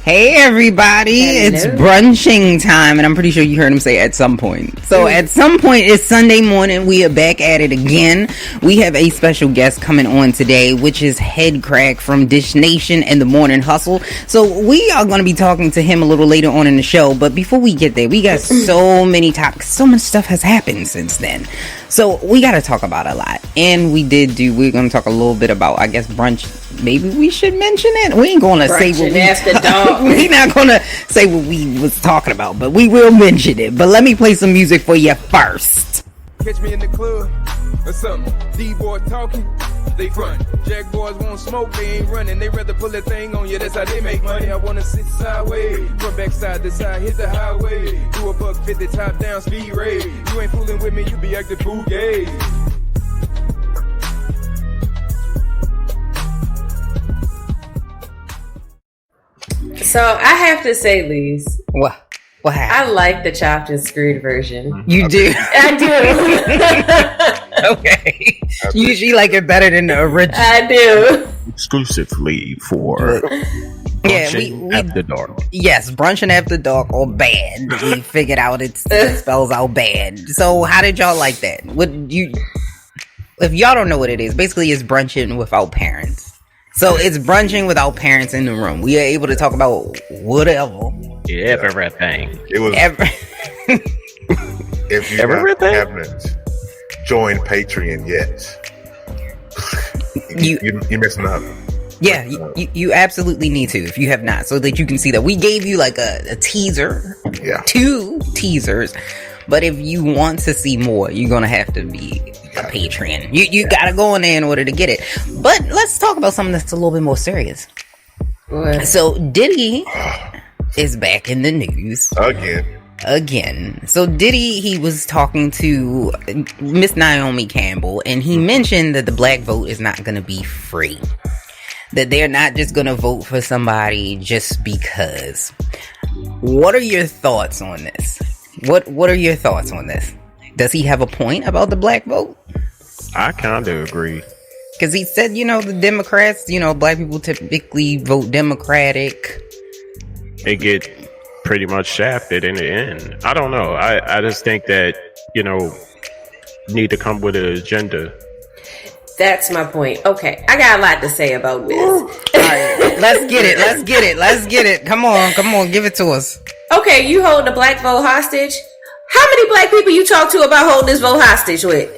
Hey everybody, it's brunching time, and I'm pretty sure you heard him say at some point. So at some point, it's Sunday morning, we are back at it again. We have a special guest coming on today, which is Head Crack from Dish Nation and the Morning Hustle. So we are going to be talking to him a little later on in the show, but before we get there, we got so many topics, so much stuff has happened since then. So we got to talk about a lot, and we're going to talk a little bit about, I guess, brunch. Maybe we should mention it. We ain't going to say what we're not going to say what we was talking about, but we will mention it. But let me play some music for you first. Catch me in the club or something. D-boys talking, they front. Jack boys won't smoke, they ain't running. They rather pull that thing on you, that's how they make money. I wanna sit sideways, run back side to side, hit the highway. Do a $150 top down speed raid. You ain't fooling with me, you be acting fugazi. So I have to say, Leise. What happened? I like the chopped and screwed version. You do? I do. Okay. You usually like it better than the original. I do. Exclusively for Brunching After Dark. Yes, Brunching After Dark or bad. We figured out it spells out bad. So how did y'all like that? If y'all don't know what it is, basically it's brunching without parents. So it's brunching without parents in the room. We are able to talk about whatever. Everything. It was. If you haven't joined Patreon yet, you're messing up. Yeah, you absolutely need to if you have not, so that you can see that we gave you like a teaser, 2 teasers. But if you want to see more, you're gonna have to be a Patreon. You gotta go in there in order to get it. But let's talk about something that's a little bit more serious. What? So Diddy is back in the news again. So Diddy, he was talking to Miss Naomi Campbell, and he mentioned that the black vote is not going to be free. That they're not just going to vote for somebody just because. What are your thoughts on this? What are your thoughts on this? Does he have a point about the black vote? I kind of agree. Because he said, the Democrats, black people typically vote Democratic. They get pretty much shafted in the end. I don't know. I just think that, need to come with an agenda. That's my point. Okay, I got a lot to say about this. All right, let's get it. Come on, give it to us. Okay, you hold the black vote hostage. How many black people you talk to about holding this vote hostage with?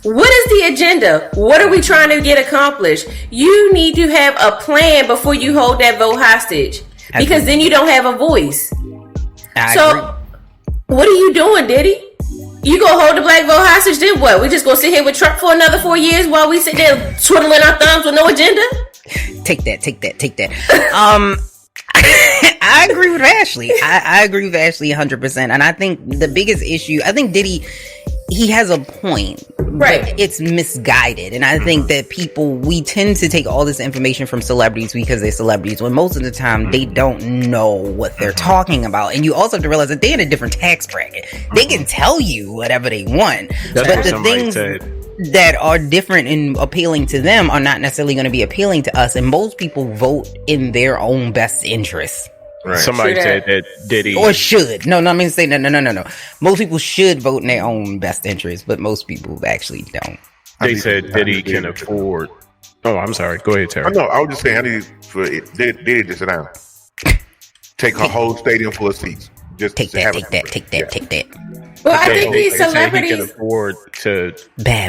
What is the agenda? What are we trying to get accomplished? You need to have a plan before you hold that vote hostage. Because then you don't have a voice. I agree. What are you doing, Diddy? You gonna hold the black vote hostage, then what? We just gonna sit here with Trump for another 4 years while we sit there twiddling our thumbs with no agenda? Take that. I agree with Ashley. I agree with Ashley 100%. And I think the biggest issue, Diddy, he has a point, right? But it's misguided. And I think that we tend to take all this information from celebrities because they're celebrities, when most of the time they don't know what they're talking about. And you also have to realize that they're in a different tax bracket. They can tell you whatever they want, but the things that are different and appealing to them are not necessarily going to be appealing to us. And most people vote in their own best interests. Right. Somebody said that Diddy or should. No. Most people should vote in their own best interest, but most people actually don't. They said Diddy can afford. Oh, I'm sorry. Go ahead, Terry. No, I was just saying I need for Diddy to sit down. Take a whole stadium full of seats. Just take that. Well, I think these celebrities can afford to, I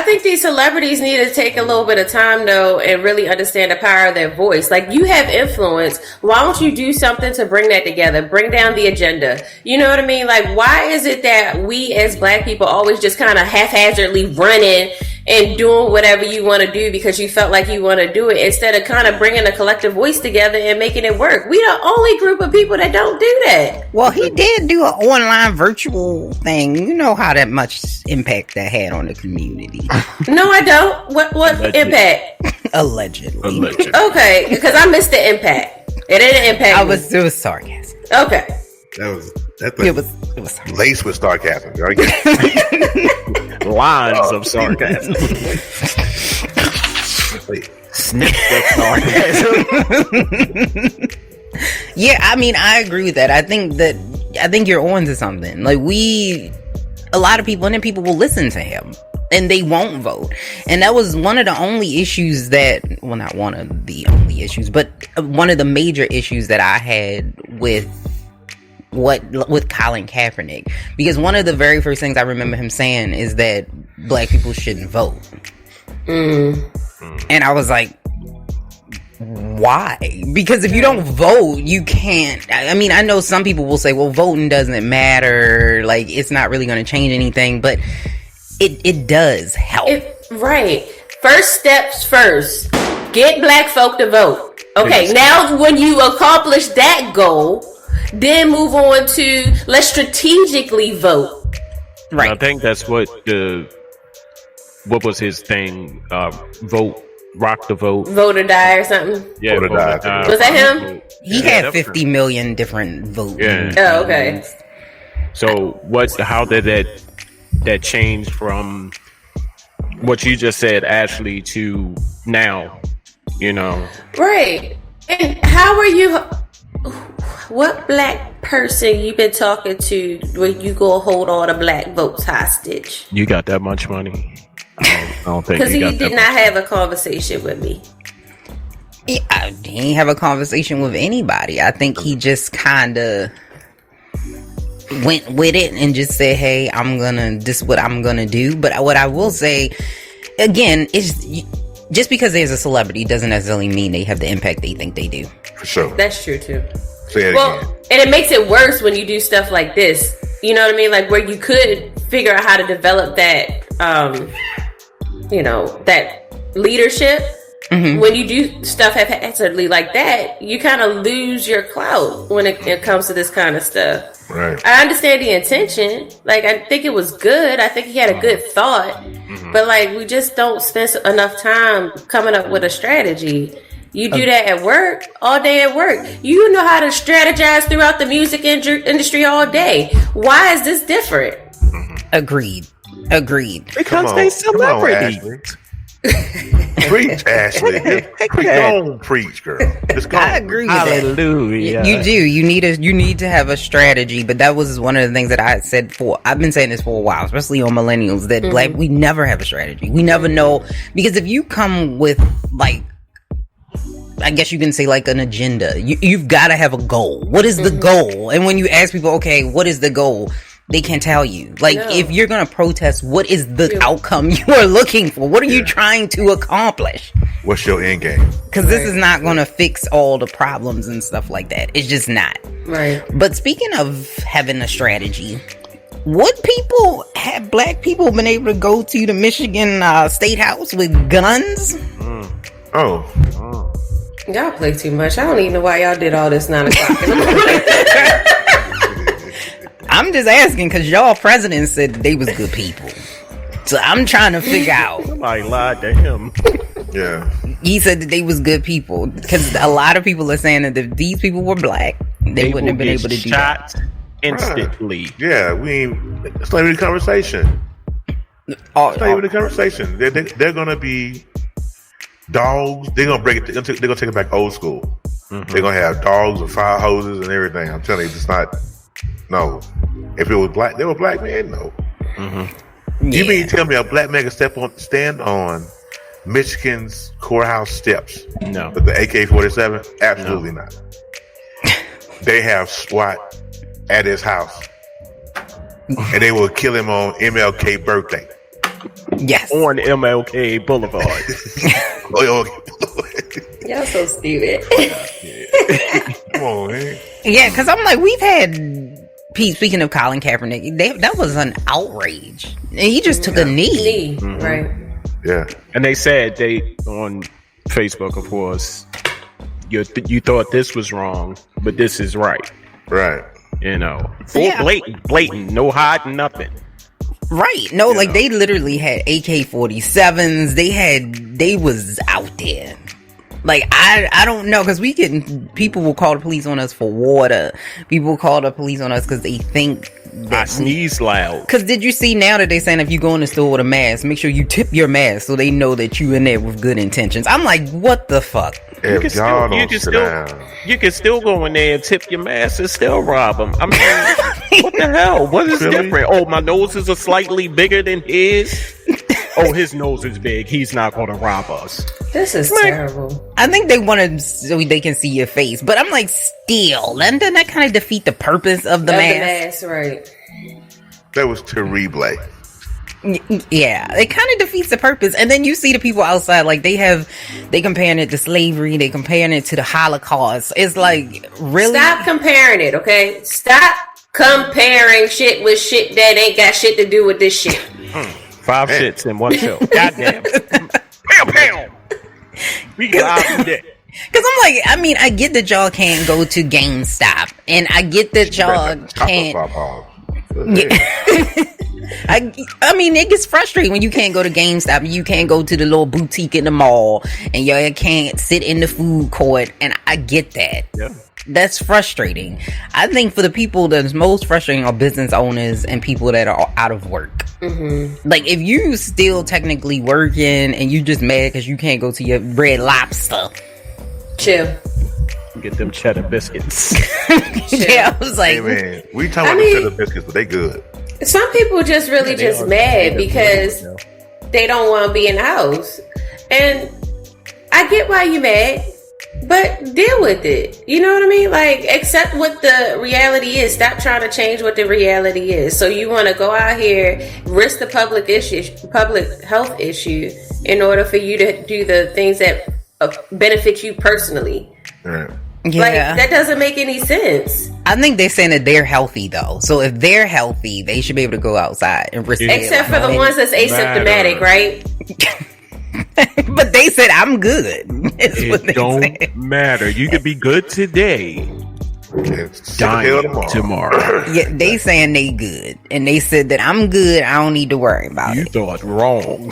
think these celebrities need to take a little bit of time though and really understand the power of their voice. Like, you have influence. Why don't you do something to bring that together? Bring down the agenda. You know what I mean? Like, why is it that we as black people always just kind of haphazardly running and doing whatever you want to do because you felt like you want to do it, instead of kind of bringing a collective voice together and making it work? We the only group of people that don't do that. Well, he did do an online virtual thing. You know how that much impact that had on the community. No, I don't. What impact? Allegedly. Okay, because I missed the impact. It didn't impact me. It was sarcasm. Okay. It was laced with sarcasm. Lines of sarcasm. snip sarcasm. Yeah, I mean, I agree with that. I think you're on to something. Like, a lot of people, and then people will listen to him and they won't vote. And that was one of the only issues well, not one of the only issues, but one of the major issues that I had with Colin Kaepernick, because one of the very first things I remember him saying is that black people shouldn't vote. And I was like, why? Because if you don't vote, you can't. I mean, I know some people will say, well, voting doesn't matter, like it's not really going to change anything, but it does help. Right. First steps first. Get black folk to vote. Okay, now when you accomplish that goal, then move on to let's strategically vote. Right. I think that's what was his thing? Rock the vote. Vote or die or something. Yeah, Vote or die. Was that him? He had 50 million different votes. Yeah. Oh, okay. So how did that change from what you just said, Ashley, to now? You know. Right. And how are you? What black person you been talking to where you go hold all the black votes hostage? You got that much money? I don't think Because he got did not have a conversation with me. He didn't have a conversation with anybody. I think he just kind of went with it and just said, hey, this is what I'm gonna do. But what I will say, again, is just because there's a celebrity doesn't necessarily mean they have the impact they think they do. For sure. That's true too. Say it again. And it makes it worse when you do stuff like this. You know what I mean? Like where you could figure out how to develop that, that leadership. Mm-hmm. When you do stuff haphazardly like that, you kind of lose your clout when it comes to this kind of stuff. Right. I understand the intention. Like, I think it was good. I think he had a good thought. Mm-hmm. But, like, we just don't spend enough time coming up with a strategy. You do that at work, all day at work. You know how to strategize throughout the music industry all day. Why is this different? Agreed. Because they celebrities. Preach, Ashley. Don't preach, girl. I agree with Hallelujah. that. You do. You need to have a strategy. But that was one of the things that I said I've been saying this for a while, especially on millennials, that black, we never have a strategy. We never know. Because if you come with, like, I guess you can say like an agenda, you've got to have a goal. What is the goal? And when you ask people, okay, what is the goal? They can't tell you. Like, if you're going to protest, what is the outcome you are looking for? What are you trying to accomplish? What's your end game? Because this is not going to fix all the problems and stuff like that. It's just not. Right. But speaking of having a strategy, have black people been able to go to the Michigan State House with guns? Oh. Y'all play too much. I don't even know why y'all did all this 9 o'clock in the morning. I'm just asking because y'all president said that they was good people. So I'm trying to figure out. Somebody lied to him. Yeah. He said that they was good people. Because a lot of people are saying that if these people were black, they wouldn't have been able to do that. Instantly. Right. Yeah, it's not even a conversation. It's not even a conversation. They're going to be dogs. They're going to they're going to take it back old school. Mm-hmm. They're going to have dogs and fire hoses and everything. I'm telling you, it's not. No. If it was black, they were black men. No. Mm-hmm. You mean tell me a black man can stand on Michigan's courthouse steps? No. With the AK-47? Absolutely not. They have SWAT at his house, and they will kill him on MLK birthday. Yes. On MLK Boulevard. Y'all so stupid. Come on, man. Yeah, because I'm like, we've had. Speaking of Colin Kaepernick, that was an outrage. And he just took a knee. Mm-hmm. Right. Yeah. And they said on Facebook, of course, you thought this was wrong, but this is right. Right. You know, full blatant, no hiding nothing. Right. No, like they literally had AK-47s. They was out there. Like, I don't know, because people will call the police on us for water. People will call the police on us because they think I sneeze loud. Because did you see now that they saying if you go in the store with a mask, make sure you tip your mask so they know that you in there with good intentions. I'm like, what the fuck? You can still go in there and tip your mask and still rob them. I mean, what the hell? What is different? Oh, my noses are slightly bigger than his. Oh, his nose is big. He's not going to rob us. This is terrible. I think they want to so they can see your face, but I'm like, still, and then that kind of defeat the purpose of the mask. Right? That was terrible. Yeah, it kind of defeats the purpose. And then you see the people outside, like they comparing it to slavery, they comparing it to the Holocaust. It's like, really? Stop comparing it, okay? Stop comparing shit with shit that ain't got shit to do with this shit. 5 shits in one show. Goddamn. Pow. We got that. Because I'm like, I mean, I get that y'all can't go to GameStop, and I get that y'all can't. I mean, it gets frustrating when you can't go to GameStop and you can't go to the little boutique in the mall and y'all can't sit in the food court, and I get that. Yeah. That's frustrating. I think for the people that's most frustrating are business owners and people that are out of work. Mm-hmm. Like, if you still technically working and you just mad because you can't go to your Red Lobster, chill. Get them cheddar biscuits. Yeah, I was like, hey man, we talking about the cheddar biscuits, but they good. Some people just really just mad because they don't want to be in the house. And I get why you mad, but deal with it. You know what I mean? Like, accept what the reality is. Stop trying to change what the reality is. So you want to go out here, risk the public health issue in order for you to do the things that benefit you personally. Right. Yeah. Like, that doesn't make any sense. I think they're saying that they're healthy though. So if they're healthy, they should be able to go outside and risk it. Except for the ones that's asymptomatic, right? But they said I'm good. It don't matter. You could be good today, dying tomorrow. Yeah, they saying they good, and they said that I'm good. I don't need to worry about it. You thought wrong.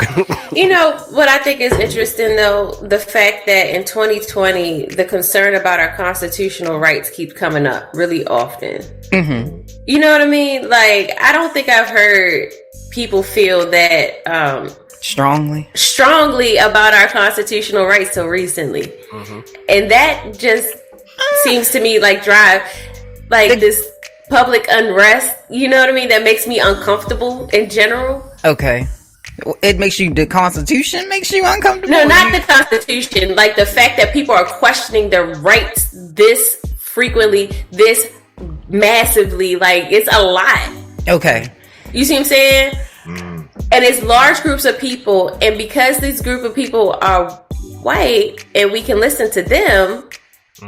You know what I think is interesting, though, the fact that in 2020 the concern about our constitutional rights keeps coming up really often. Mm-hmm. You know what I mean? Like, I don't think I've heard people feel that strongly about our constitutional rights so recently, and that just seems to me like drive like this public unrest, you know what I mean, that makes me uncomfortable in general. Okay. It makes you, the Constitution makes you uncomfortable? No, not the Constitution. Like the fact that people are questioning their rights this frequently, this massively. Like, it's a lot. Okay. You see what I'm saying? And it's large groups of people, and because this group of people are white and we can listen to them,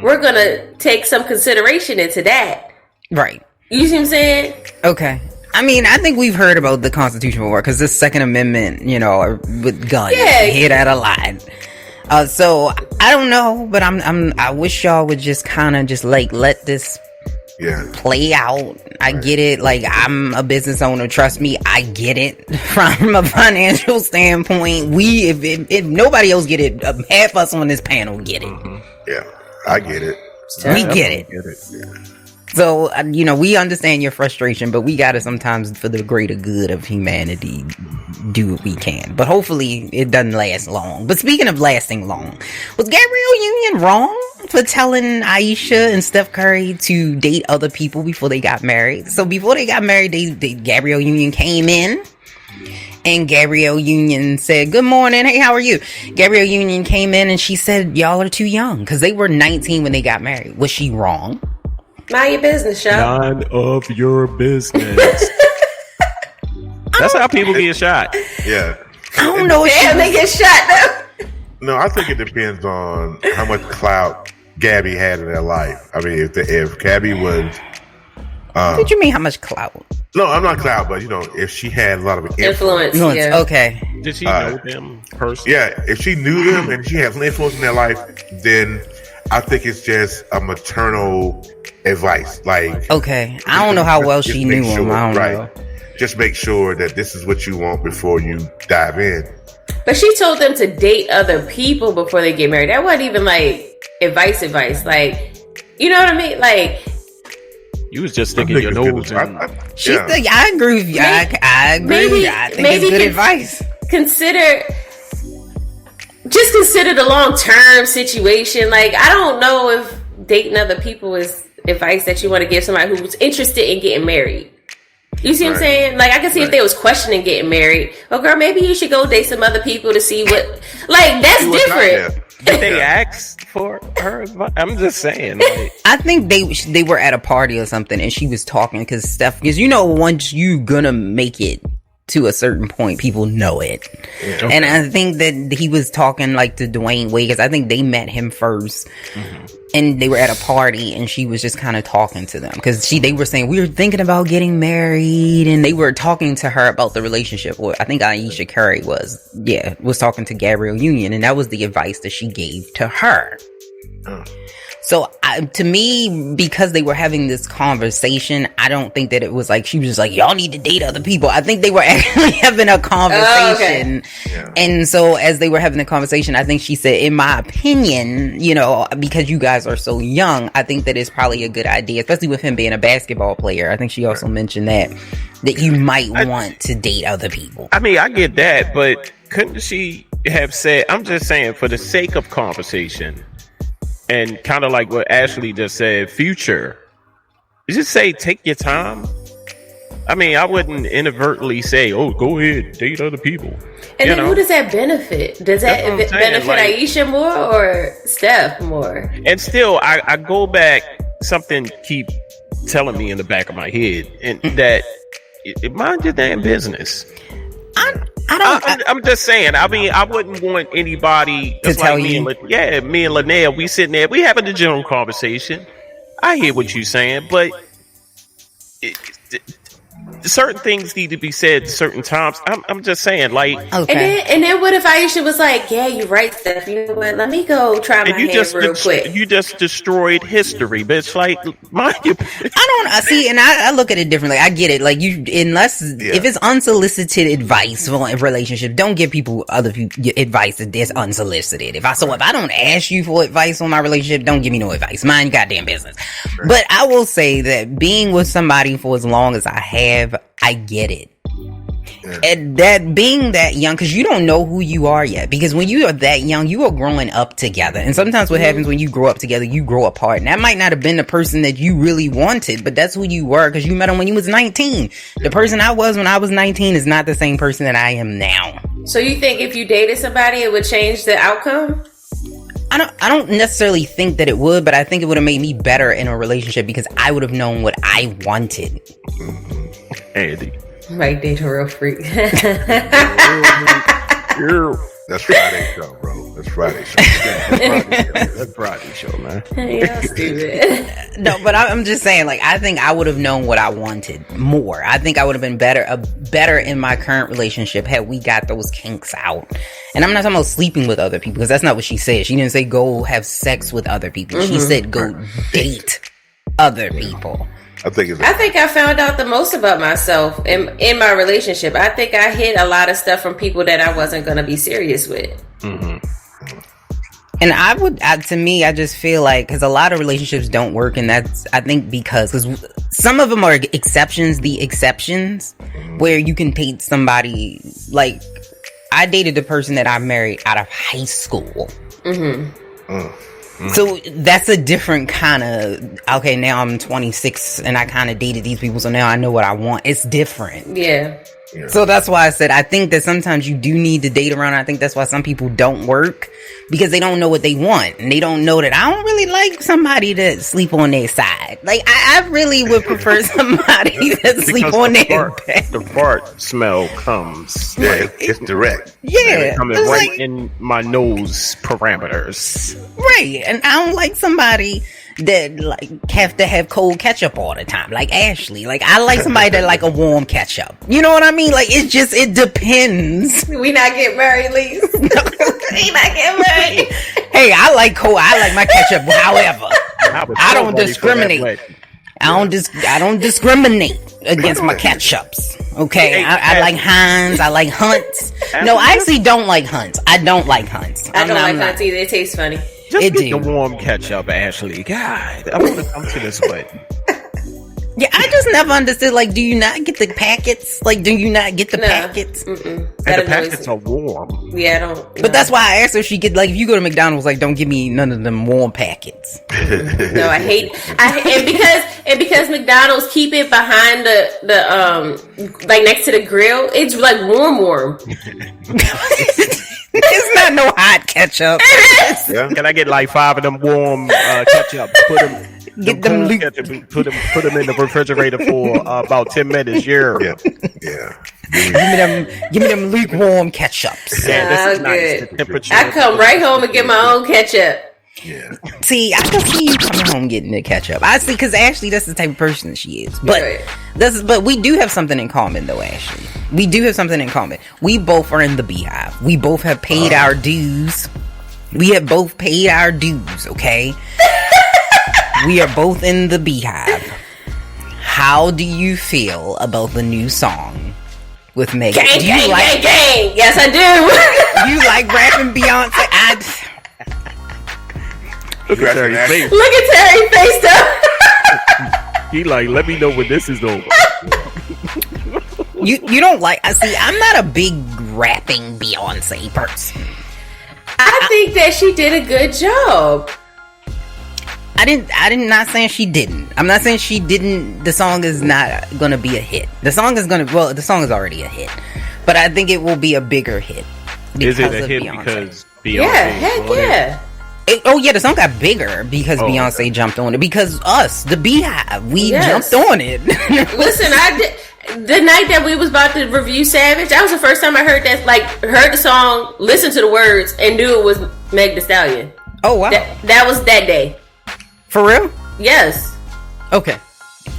we're gonna take some consideration into that. Right. You see what I'm saying? Okay. I mean, I think we've heard about the Constitution before, because this Second Amendment, you know, with guns, you hear that a lot. So I don't know, but I wish y'all would just kind of just like let this play out. I get it. Like, I'm a business owner. Trust me, I get it from a financial standpoint. If nobody else get it, half us on this panel get it. Yeah, I get it. We get it. So, you know, we understand your frustration, but we got to sometimes, for the greater good of humanity, do what we can. But hopefully it doesn't last long. But speaking of lasting long, was Gabrielle Union wrong for telling Aisha and Steph Curry to date other people before they got married? So before they got married, Gabrielle Union came in, and Gabrielle Union said, "Good morning. Hey, how are you?" Gabrielle Union came in and she said, "Y'all are too young," because they were 19 when they got married. Was she wrong? Mind your business, y'all. None of your business. That's how people get shot. Yeah. I don't know if they get shot though. No, I think it depends on how much clout Gabby had in their life. I mean, if Gabby was... what did you mean, how much clout? No, I'm not clout, but, you know, if she had a lot of influence. Yeah. Okay. Did she know them personally? Yeah, if she knew them and she has influence in their life, then I think it's just a maternal advice. Like, okay, I don't know how well she knew him. I don't know. Just make sure that this is what you want before you dive in. But she told them to date other people before they get married. That wasn't even like advice. Like, you know what I mean? Like, You was just sticking your nose in. I agree with you. I agree. I think it's good advice. Consider the long-term situation. Like, I don't know if dating other people is advice that you want to give somebody who's interested in getting married. You see what I'm saying? Like, I can see if they was questioning getting married. Well, girl, maybe you should go date some other people to see what. Like, that's different. Did they ask for her advice? I'm just saying. Like, I think they were at a party or something, and she was talking because once you gonna make it to a certain point, people know it. Yeah, okay. And I think that he was talking like to Dwayne Wade because I think they met him first. Mm-hmm. And they were at a party, and she was just kind of talking to them because they were saying we were thinking about getting married, and they were talking to her about the relationship. Or I think Aisha Curry was talking to Gabrielle Union, and that was the advice that she gave to her. So to me, because they were having this conversation, I don't think that it was like she was just like, y'all need to date other people. I think they were actually having a conversation. Yeah. And so as they were having the conversation, I think she said, in my opinion, because you guys are so young, I think that it's probably a good idea, especially with him being a basketball player. I think she also mentioned that you might want to date other people. I mean, I get that, but couldn't she have said, I'm just saying, for the sake of conversation, and kind of like what Ashley just said, future. You just say, take your time. I mean, I wouldn't inadvertently say, oh, go ahead, date other people. And then who does that benefit? Does that benefit Aisha more or Steph more? And still, I go back, something keep telling me in the back of my head, and that mind your damn business. I'm just saying. I mean, I wouldn't want anybody to tell you. Me and Linnea, we sitting there, we having a general conversation. I hear what you're saying, but certain things need to be said at certain times. I'm just saying, like, okay. And then what if Aisha was like, yeah, you're right, Steph. You know what? Let me go try my hand real quick. You just destroyed history, bitch. Like, mind you. I don't see, and I look at it differently. I get it. Like, if it's unsolicited advice for a relationship, don't give other people advice that's unsolicited. If I don't ask you for advice on my relationship, don't give me no advice. Mind your goddamn business. Right. But I will say that being with somebody for as long as I have, I get it. Yeah. And that being that young, because you don't know who you are yet, because when you are that young, you are growing up together, and sometimes what happens when you grow up together, you grow apart, and that might not have been the person that you really wanted, but that's who you were because you met him when you was 19. The person I was when I was 19 is not the same person that I am now. So you think if you dated somebody, it would change the outcome? I don't necessarily think that it would, but I think it would have made me better in a relationship because I would have known what I wanted. Andy. Might date a real freak. That's Friday show, bro. That's Friday show. That's Friday show, man. Y'all stupid. No, but I'm just saying, like, I think I would have known what I wanted more. I think I would have been better in my current relationship had we got those kinks out. And I'm not talking about sleeping with other people, because that's not what she said. She didn't say go have sex with other people. Mm-hmm. She said go date other people. I think I found out the most about myself in my relationship. I think I hid a lot of stuff from people that I wasn't going to be serious with. Mm-hmm. And to me, I just feel like, because a lot of relationships don't work, and that's, I think, because some of them are exceptions, where you can date somebody, like, I dated the person that I married out of high school. Mm-hmm. So that's a different kind of, okay, now I'm 26 and I kind of dated these people, so now I know what I want. It's different. Yeah. So that's why I said I think that sometimes you do need to date around. I think that's why some people don't work, because they don't know what they want, and they don't know that I don't really like somebody to sleep on their side. Like, I really would prefer somebody that sleep on their bed. The fart smell comes. Yeah, it's direct. Yeah, it's coming right in my nose parameters. Right, and I don't like somebody that like have to have cold ketchup all the time, like Ashley. Like, I like somebody that like a warm ketchup. You know what I mean? Like, it depends. We not get married, Leise. We not get married. Hey, I like my ketchup. However, I don't discriminate. I don't discriminate against my ketchups. Okay, I like Heinz. I like Hunt's. No, I actually don't like Hunt's. I don't like Hunt's. I don't like Hunt's either. It tastes funny. Just get the warm ketchup, Ashley. God, I want to come to this way. Yeah, I just never understood. Like, do you not get the packets? Like, do you not get the packets? And the packets are warm. Yeah, I don't. But that's why I asked her if she get, like, if you go to McDonald's, like, don't give me none of them warm packets. No, I hate. And because McDonald's keep it behind the like next to the grill, it's like warm. It's not no hot ketchup. Yeah. Can I get like 5 of them warm ketchup? Put them in the refrigerator for about 10 minutes. Yeah. Give me them lukewarm ketchups. Yeah, this is good. nice. The temperature. I come right home and get my own ketchup. Yeah. See, I can see you coming home getting the ketchup. I see, because Ashley, that's the type of person that she is. But but we do have something in common, though, Ashley. We do have something in common. We both are in the Beehive. We both have paid our dues. We have both paid our dues. Okay. We are both in the Beehive. How do you feel about the new song with Megan? Gang. Yes, I do. You like rapping Beyonce? Look at Terry's face. Look at Terry's face, though. He like, let me know when this is over. You don't like. I see. I'm not a big rapping Beyonce person. I think that she did a good job. I didn't not saying she didn't. I'm not saying she didn't. The song is not gonna be a hit. The song is already a hit, but I think it will be a bigger hit. Is it a hit Beyonce. Because Beyonce? Yeah, heck yeah. The song got bigger because Beyonce jumped on it. Because us, the Beehive, we jumped on it. Listen, I did. The night that we was about to review Savage, that was the first time I heard that. Like, heard the song, listened to the words, and knew it was Meg Thee Stallion. Oh wow, that was that day. For real? Yes. Okay.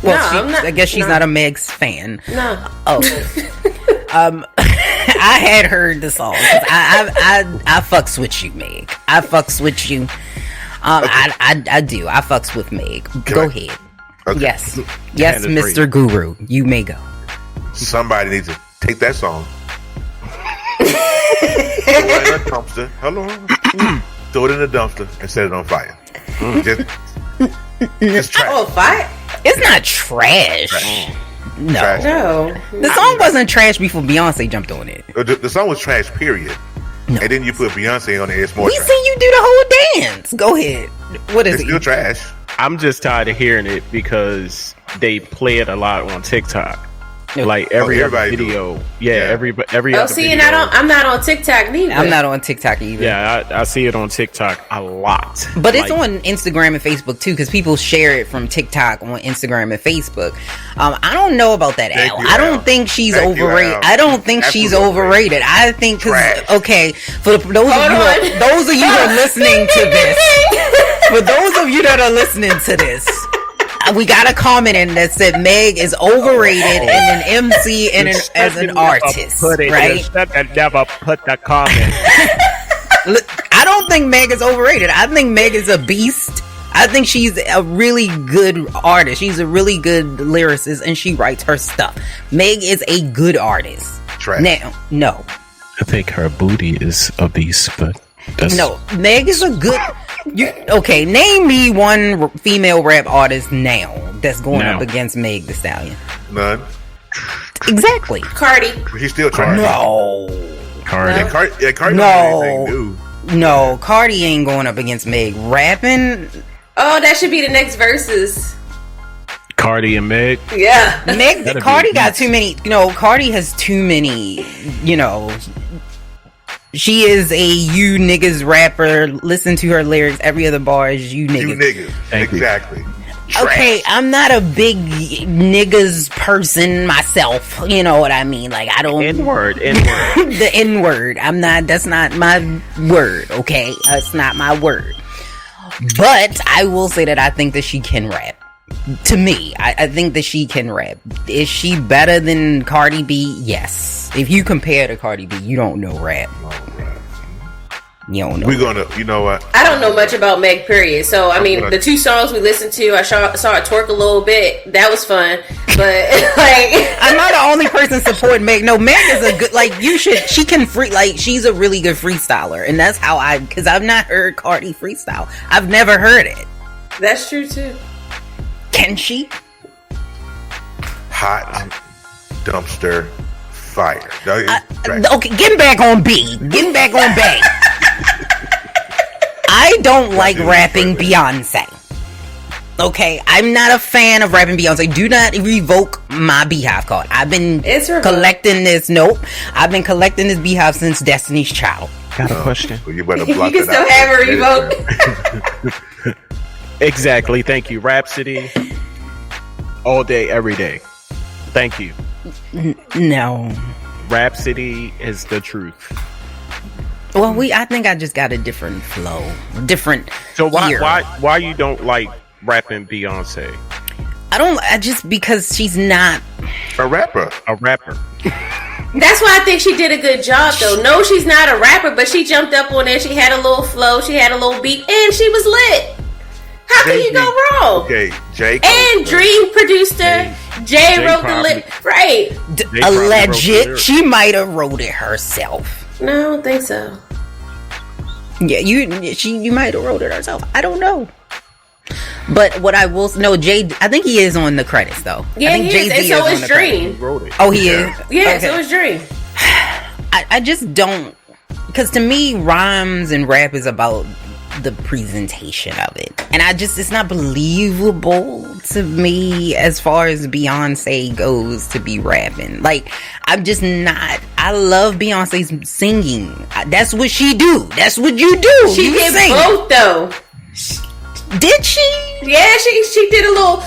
Well, No, I'm not- I guess she's not a Meg's fan. No. Oh. I had heard the song. I fucks with you, Meg. I fucks with you. I do. I fucks with Meg. Go ahead. Okay. Yes, Mr. Guru, you may go. Somebody needs to take that song. Throw it in a dumpster. Hello. Throw it in the dumpster and set it on fire. Just trash. Oh, fire? It's not trash. No. Trash. No. The song wasn't trash before Beyonce jumped on it. The song was trash, period. No. And then you put Beyonce on there, it's more we trash. see you do the whole dance. Go ahead. What is it's it? still trash. I'm just tired of hearing it because they play it a lot on TikTok. Like every other video. Every other see, video. and I'm not on TikTok neither. I'm not on TikTok either. Yeah, I see it on TikTok a lot. But it's on Instagram and Facebook too, because people share it from TikTok on Instagram and Facebook. I don't know about that, Al. I don't think she's overrated. I don't think she's overrated. I think for those of you who are listening to this, for those of you that are listening to this, we got a comment in that said Meg is overrated and an MC and as an artist, right? Never put the comment. I don't think Meg is overrated. I think Meg is a beast. I think she's a really good artist. She's a really good lyricist, and she writes her stuff. Meg is a good artist. Trash. Now, no. I think her booty is a beast, but no. Meg is a good. Okay, name me one female rap artist now that's going up against Meg Thee Stallion. None. Exactly. Cardi. She's still trying. No. Cardi. Cardi. No. Cardi ain't going up against Meg. Rapping. Oh, that should be the next verses. Cardi and Meg. Yeah. Cardi got too many. Cardi has too many. She is a you niggas rapper. Listen to her lyrics. Every other bar is you niggas. You niggas. Exactly. Okay, I'm not a big niggas person myself. You know what I mean? Like, I don't. N-word. The N-word. I'm not. That's not my word. Okay, that's not my word. But I will say that I think that she can rap. To me, I think that she can rap. Is she better than Cardi B? Yes. If you compare to Cardi B, you don't know rap. You don't know. We're gonna, you know what? I don't know much about Meg, period. So, I mean, the two songs we listened to, I saw her twerk a little bit. That was fun. But, I'm not the only person supporting Meg. No, Meg is a good, she can she's a really good freestyler. And that's how because I've not heard Cardi freestyle. I've never heard it. That's true, too. Can she? hot dumpster fire. Okay, getting back on B. Getting back on B. I don't like rapping Beyonce. Okay, I'm not a fan of rapping Beyonce. Do not revoke my Beehive card. I've been collecting this. Nope. I've been collecting this Beehive since Destiny's Child. Got a question. Well, you better block you can still have a revoke. Exactly. Thank you. Rhapsody. All day, every day. Thank you. No. Rhapsody is the truth. Well, I think I just got a different flow, different. So why you don't like rapping Beyonce? I just because she's not a rapper. That's why I think she did a good job, though. No, she's not a rapper, but she jumped up on there. She had a little flow. She had a little beat, and she was lit. How can you go wrong? Okay, Jay. And Dream producer. Jay wrote the lyrics. Right. Alleged. She might have wrote it herself. No, I don't think so. Yeah, you might have wrote it herself. I don't know. But what I will know, Jay, I think he is on the credits though. Yeah, I think he is, and so is Dream. Oh, he is. Yeah, so is Dream. I just don't, because to me, rhymes and rap is about the presentation of it, and it's not believable to me as far as Beyonce goes to be rapping. Like, I'm just not. I love Beyonce's singing. That's what she do. That's what you do. She did sing. Both though. Did she? Yeah, she did a little.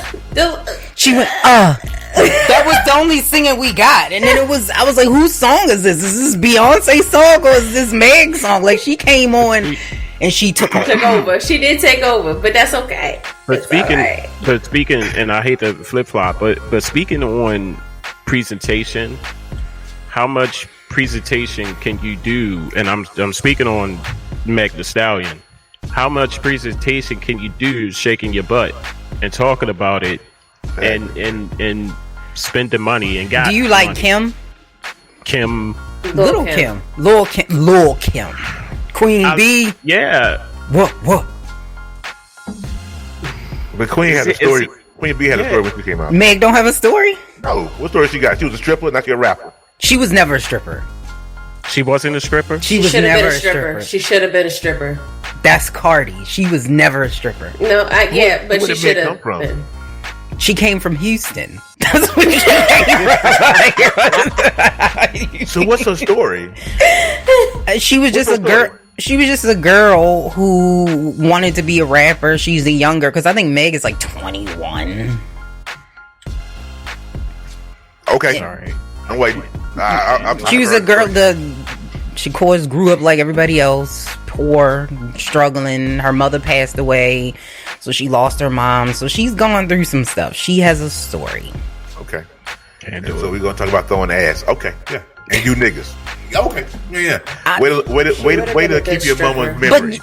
She went. That was the only singing we got, and then I was like, whose song is this? Is this Beyonce's song or is this Meg's song? Like, she came on. And she took over. She did take over, but that's okay. But speaking, and I hate to flip flop, but speaking on presentation, how much presentation can you do? And I'm speaking on Meg Thee Stallion. How much presentation can you do shaking your butt and talking about it and spending money and got? Do you like Kim? Little Kim. Queen B. Yeah. What? But Queen had a story. Queen B had a story when she came out. Meg don't have a story? No. What story she got? She was a stripper, not a rapper. She was never a stripper. She wasn't a stripper? She was never a stripper. She should have been a stripper. That's Cardi. She was never a stripper. No, but she should have been. She came from Houston. That's what she came from. So what's her story? She was just a girl. She was just a girl who wanted to be a rapper. She's a younger, because I think Meg is like 21. Okay. Sorry. I'm waiting. She was a girl. She, of course, grew up like everybody else, poor, struggling. Her mother passed away, so she lost her mom. So she's gone through some stuff. She has a story. Okay. So we're gonna talk about throwing ass. Okay. Yeah. And you niggas. Okay. Yeah. Way to keep your mama's memory.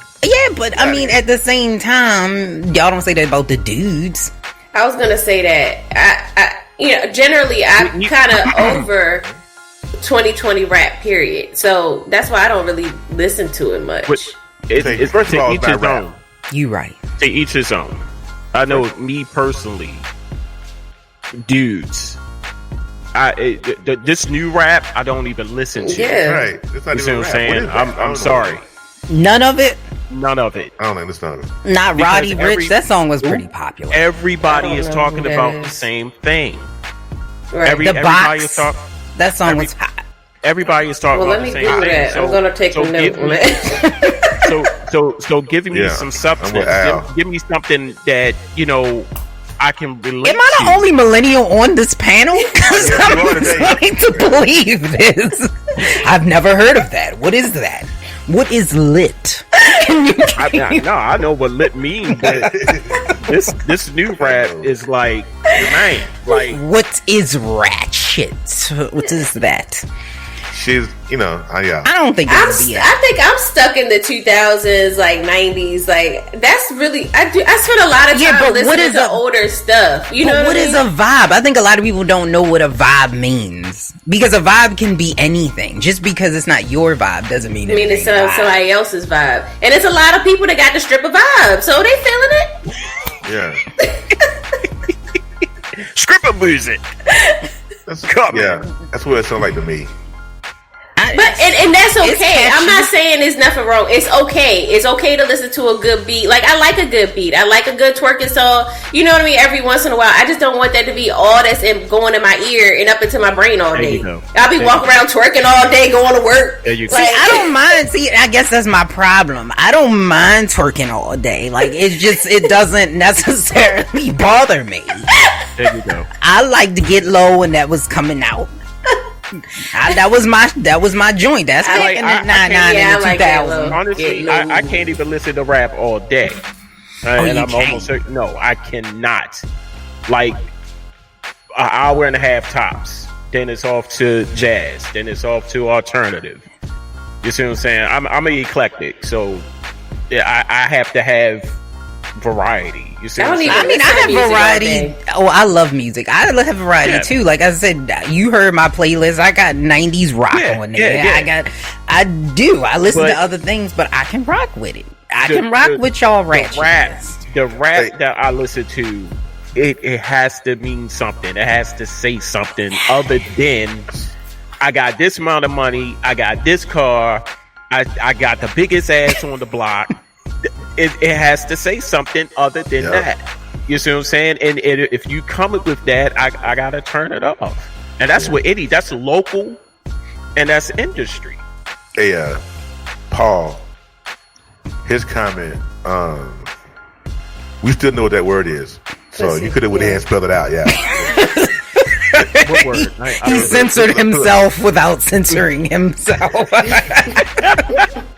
But I mean, at the same time, y'all don't say that about the dudes. I was gonna say that. Generally, I'm kind of over 2020 rap, period. So that's why I don't really listen to it much. It's first of all, each his own. You right. To each his own. I know me personally, dudes. This new rap, I don't even listen to. Yeah, right. It's not you see what I'm saying? I'm sorry. None of it. None of it. I don't understand it. Not because Roddy Ricch. That song was pretty popular. Everybody is talking about the same thing. Right. Everybody that song was hot. Everybody is talking about the same thing. That. So, I'm gonna take a note on that. So giving me some substance. Give me something that I can relate. Am I the only millennial on this panel? Because I'm trying to believe this. I've never heard of that. What is that? What is lit? I know what lit means, but this new rap is like, man, like, what is ratchet? What is that? She's, I don't think I think I'm stuck in the 2000s, like 90s. Like, that's really, I spend a lot of time listening to older stuff. You know what I mean? Is a vibe? I think a lot of people don't know what a vibe means, because a vibe can be anything. Just because it's not your vibe doesn't mean it's somebody else's vibe. And it's a lot of people that got the stripper vibe, so they feeling it. Yeah. Stripper music. That's what it sounds like to me. And that's okay. I'm not saying there's nothing wrong. It's okay. It's okay to listen to a good beat. Like, I like a good beat. I like a good twerking song. You know what I mean? Every once in a while. I just don't want that to be all that's going in my ear and up into my brain all day. I'll be walking around twerking all day, going to work. I don't mind. See, I guess that's my problem. I don't mind twerking all day. Like, it's just, it doesn't necessarily bother me. There you go. I like to get low when that was coming out. That was my joint. That's back in the 99 and the 2000. Honestly, I can't even listen to rap all day. And I'm almost certain. No, I cannot. Like, an hour and a half tops. Then it's off to jazz. Then it's off to alternative. You see what I'm saying? I'm an eclectic, so I have to have variety. You see what I'm saying? I have variety. Oh, I love music. I have variety too. Like I said, you heard my playlist. I got 90s rock on there. I listen to other things, but I can rock with it. I can rock with y'all rap. The rap that I listen to, it has to mean something. It has to say something other than I got this amount of money, I got this car, I got the biggest ass on the block. It has to say something other than that. You see what I'm saying? And if you come up with that, I gotta turn it off. And that's what that's local, and that's industry. Hey, Paul, his comment. We still know what that word is, so you could have went ahead and spelled it out. Yeah. What word? He censored himself without censoring himself.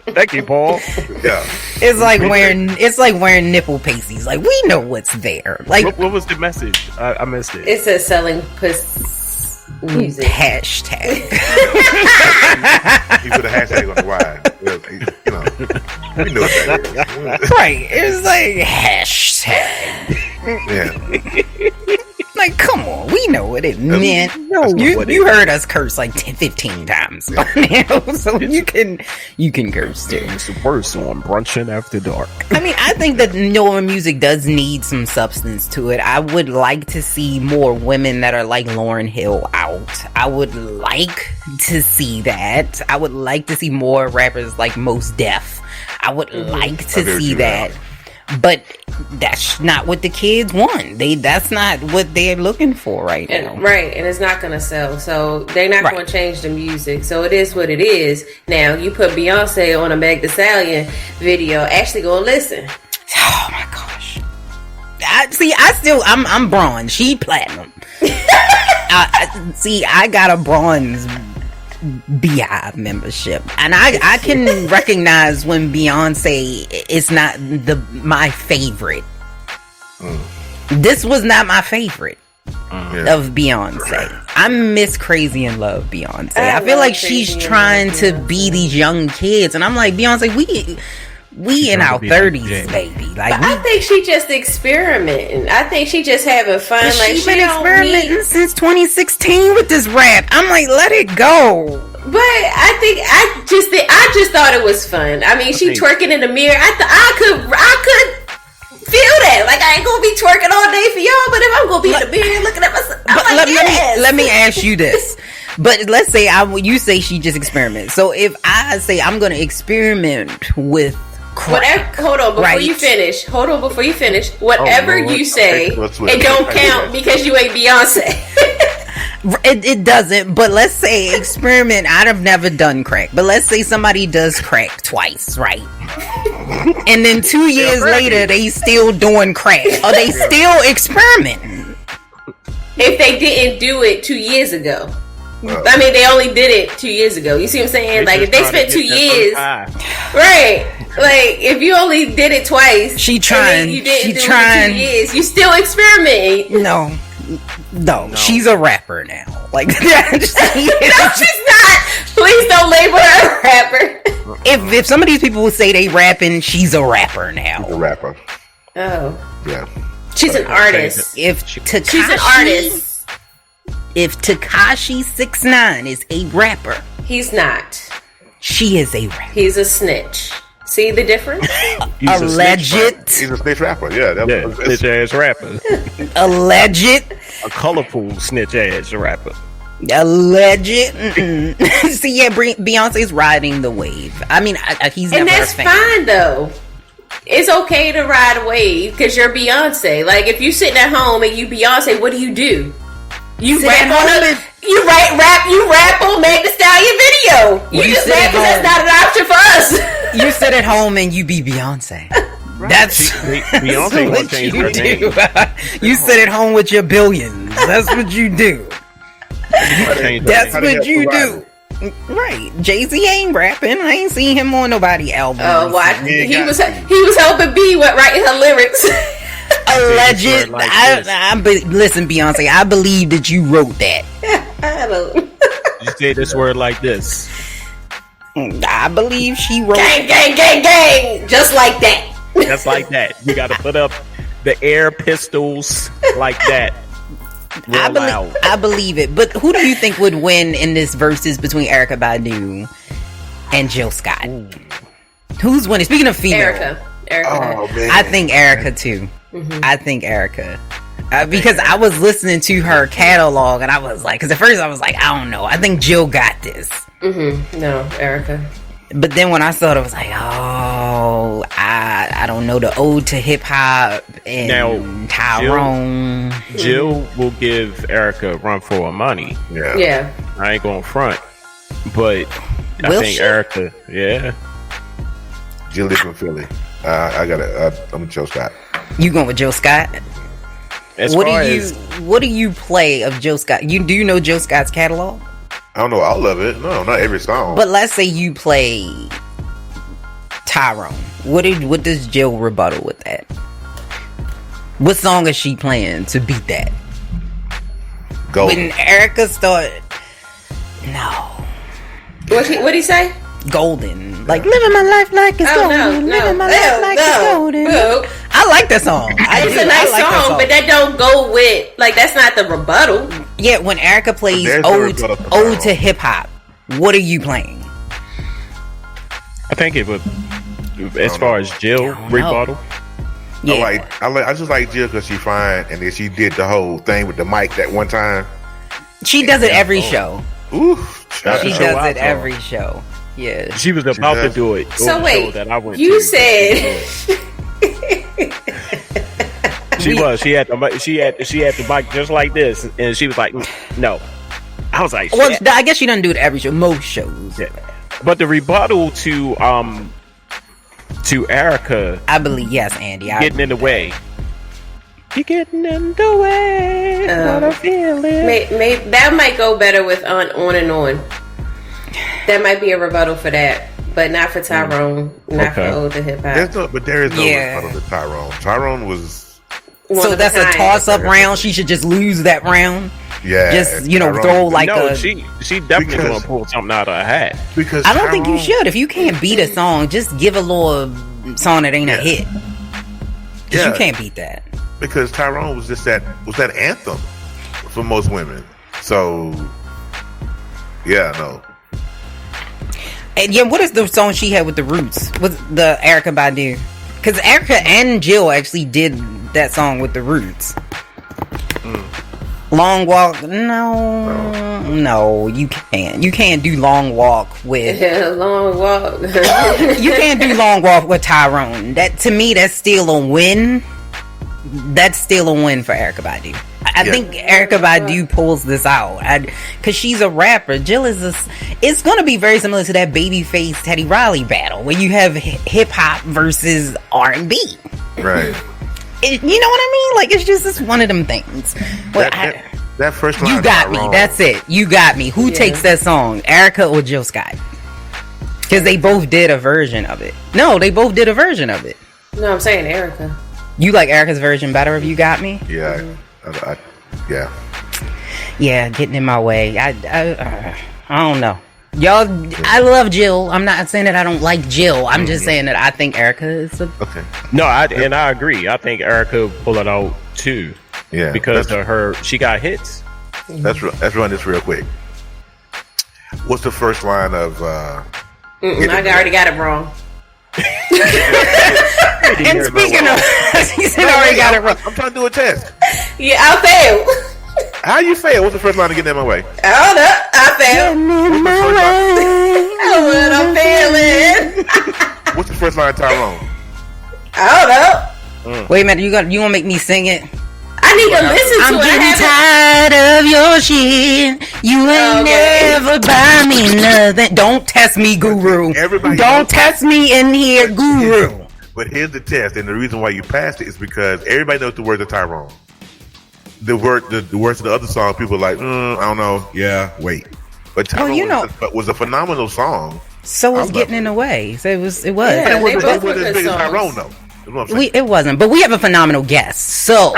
Thank you, Paul. Yeah. It's like wearing nipple pasties. Like, we know what's there. Like, what was the message? I missed it. It says selling puss music. Hashtag. He put a hashtag on the Y. You know, we know what that is. Right. It's like hashtag. Yeah. Like, come on, we know what it meant. You heard us curse like 15 times on there, so you can curse too. It's worse on Brunching After Dark. I mean, I think that music does need some substance to it. I would like to see more women that are like Lauryn Hill out. I would like to see that. I would like to see more rappers like Mos Def. I would like to see that. But that's not what the kids want. That's not what they're looking for right now. Right, and it's not going to sell. So they're not going to change the music. So it is what it is. Now, you put Beyonce on a Meg Thee Stallion video, actually go listen. Oh my gosh. I'm bronze. She platinum. I got a bronze Beehive membership, and I can recognize when Beyonce is not my favorite. This was not my favorite of Beyonce. I miss Crazy in Love Beyonce. I feel like she's trying to be these young kids, and I'm like, Beyonce, we in our 30s, baby. Like, I think she just experimenting. I think she just having fun. Like, she's been experimenting since 2016 with this rap. I'm like, let it go. But I just thought it was fun. I mean, she twerking in the mirror. I could feel that. Like, I ain't gonna be twerking all day for y'all, but if I'm gonna be in the mirror looking at myself, I'm like, let me ask you this. But let's say you say she just experiments. So if I say I'm gonna experiment with crack, hold on before you finish. Whatever you say, it don't count because you ain't Beyonce. It doesn't, but let's say experiment. I've never done crack, but let's say somebody does crack twice, right? And then 2 years later, they still doing crack. Are they still experimenting? If they didn't do it 2 years ago. I mean, they only did it 2 years ago. You see what I'm saying? Like, if they spent 2 years, right? Like, if you only did it twice, you didn't do it in 2 years, you still experimenting. No, she's a rapper now. Like, no, she's not. Please don't label her a rapper. If some of these people would say they rapping, she's a rapper now. She's a rapper. Oh, yeah. She's an artist. She's an artist. If Tekashi 6ix9ine is a rapper, he's not. She is a rapper. He's a snitch. See the difference? Alleged. He's a snitch rapper. Yeah, snitch ass rapper. Alleged. A colorful snitch ass rapper. Alleged. See, yeah, Beyonce's riding the wave. I mean, he's never and that's fine though. It's okay to ride a wave because you're Beyonce. Like if you sitting at home and you Beyonce, what do? You rap on Meg Thee Stallion video. You just rap because that's not an option for us. You sit at home and you be Beyonce. Right. That's Beyonce what change her name. You sit at home with your billions. That's what you do. That's what you do. Right. Jay-Z ain't rapping. I ain't seen him on nobody album. Oh, why? He was helping B with writing her lyrics. Alleged. Listen, Beyonce, I believe that you wrote that. I don't. You say this word like this. I believe she wrote gang, gang, gang, gang. Just like that. Just like that. You got to put up the air pistols like that. I believe it. But who do you think would win in this versus between Erykah Badu and Jill Scott? Ooh. Who's winning? Speaking of female, Erykah. Oh, man. I think Erykah too. Mm-hmm. I think Erykah. Because I was listening to her catalog and I was like, because at first I was like, I don't know. I think Jill got this. Mm-hmm. No, Erykah. But then when I saw it, I was like, oh, I don't know, the ode to hip hop and now, Tyrone. Jill will give Erykah a run for her money. Yeah. I ain't going front. But I think Erykah, yeah. Jill is from Philly. I'm Jill Scott. You going with Jill Scott? What do you play of Jill Scott? Do you know Jill Scott's catalog? I don't know all of it. No, not every song. But let's say you play Tyrone. What does Jill rebuttal with that? What song is she playing to beat that? Golden. When Erykah started, no. What'd he say? Golden, like living my life like it's golden. Living my life like it's golden. I like that song. It's a nice song, but that don't go with that's not the rebuttal. Yeah, when Erykah plays ode to hip hop, what are you playing? I think it would, as far as Jill rebuttal. Yeah, I just like Jill because she's fine, and then she did the whole thing with the mic that one time. She does it every show. Ooh, she does it every show. Yeah, she was about to do it. So wait, that I went you said she was. She had the mic just like this, and she was like, "No." I was like, "Well, I guess she doesn't do it every show. Most shows." Yeah. But the rebuttal to Erykah, I believe, yes, Andy, getting in the way. You're getting in the way. What a feeling. Maybe that might go better with on and on. That might be a rebuttal for that, but not for Tyrone. Not for ode to hip hop. But there is no rebuttal to Tyrone. Tyrone was. So that's a toss-up round. She should just lose that round. Yeah, just throw she definitely gonna pull something out of her hat. Because I don't think you should. If you can't beat a song, just give a little song that ain't a hit. Because you can't beat that. Because Tyrone was just that anthem for most women. So no. And what is the song she had with the Roots? With the Erykah Badu? Because Erykah and Jill actually did that song with the Roots. Long Walk? No, you can't. You can't do Long Walk with Long Walk. You can't do Long Walk with Tyrone. That, to me, that's still a win. That's still a win for Erykah Badu. I think Erykah Badu pulls this out because she's a rapper. Jill is it's going to be very similar to that Babyface Teddy Riley battle where you have hip hop versus R&B. Right. You know what I mean? It's one of them things. That first line. You got me. That's it. You got me. Who takes that song? Erykah or Jill Scott? Because they both did a version of it. No, they both did a version of it. No, I'm saying Erykah. You like Erykah's version better of You Got Me? Yeah. Yeah, getting in my way. I don't know. Y'all, I love Jill. I'm not saying that I don't like Jill. I'm just saying that I think Erykah is okay. No, I agree. I think Erykah pull it out too. Yeah, because of her, she got hits. Let's run this real quick. What's the first line of? I already got it wrong. And speaking of, he said already got it wrong. I'm trying to do a test. Yeah, I failed. How you fail? What's the first line to get in my way? I don't know. I failed. I'm failing. What's the first line, Tyrone? I don't know. Wait a minute, you gonna make me sing it? I need to listen to I'm it. getting tired of your shit. You ain't never buy me nothing. Don't test me, Guru. Don't test me in here, Guru. But here's the test, and the reason why you passed it is because everybody knows the words of Tyrone. The words of the other song, people are like, I don't know. Yeah, wait. But Tyrone was a phenomenal song. So was Getting in the Way. So it was. Yeah, but it wasn't as big as Tyrone, though. It wasn't, but we have a phenomenal guest. So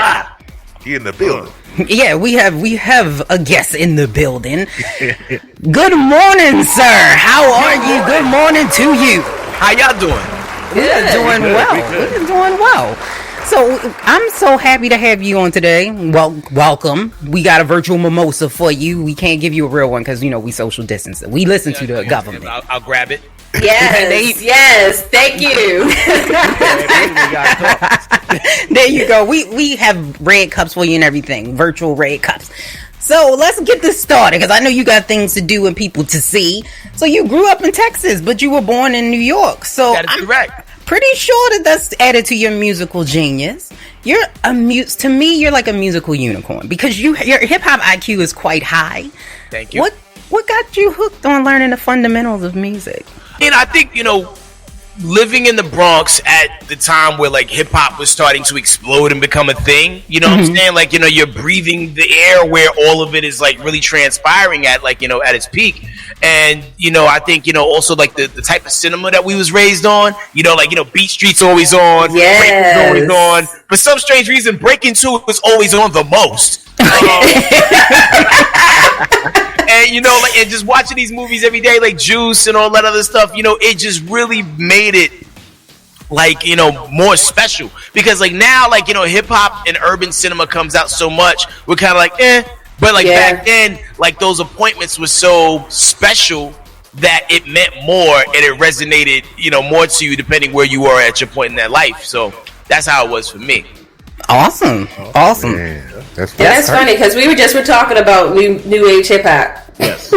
he in the building. Yeah, we have a guest in the building. Good morning, sir. How are you? Good morning to you. How y'all doing? We're doing well. We're doing well. So I'm so happy to have you on today. Well, welcome. We got a virtual mimosa for you. We can't give you a real one because we social distance. We listen to the government. I'll grab it. Yes, thank you. There you go. We have red cups for you and everything. Virtual red cups. So let's get this started because I know you got things to do and people to see. So you grew up in Texas, but you were born in New York. So that is correct. Pretty sure that's added to your musical genius. You're to me, you're like a musical unicorn because your hip hop IQ is quite high. Thank you. What got you hooked on learning the fundamentals of music? And I think, living in the Bronx at the time where like hip hop was starting to explode and become a thing, you know what I'm saying? Like, you're breathing the air where all of it is like really transpiring at like, at its peak. And, I think, also like the type of cinema that we was raised on, Beat Street's always on. Yes. Always on. For some strange reason, Breaking 2 was always on the most. And and just watching these movies every day, like Juice and all that other stuff, it just really made it like, more special. Because like now, like, hip hop and urban cinema comes out so much, we're kind of like, But like back then, like those appointments were so special that it meant more and it resonated, more to you depending where you were at your point in that life. So that's how it was for me. Awesome. Man, that's funny because we were talking about new age hip hop. Yes.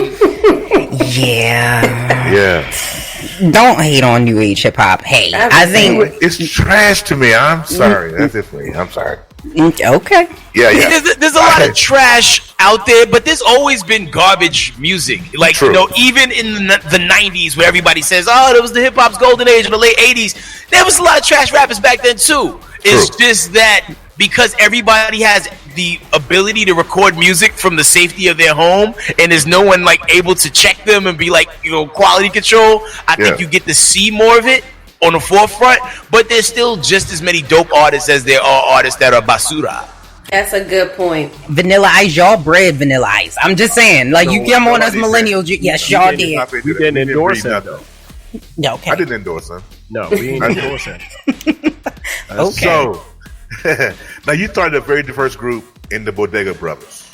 Yeah. Don't hate on new age hip hop. Hey, I think it's trash to me. I'm sorry. That's it for me. I'm sorry. Okay. Yeah. There's a lot of trash out there, but there's always been garbage music. Like, even in the 90s where everybody says, there was the hip hop's golden age in the late 80s, there was a lot of trash rappers back then too. It's just that because everybody has the ability to record music from the safety of their home and there's no one like able to check them and be like, quality control, I think you get to see more of it on the forefront, but there's still just as many dope artists as there are artists that are basura. That's a good point. Vanilla Ice, y'all bred Vanilla Ice. I'm just saying, like, you come on us millennials, yes, y'all did. We didn't endorse him, though. Okay. I didn't endorse him. No, we didn't endorse him. Okay. So, now you started a very diverse group in the Bodega Brothers.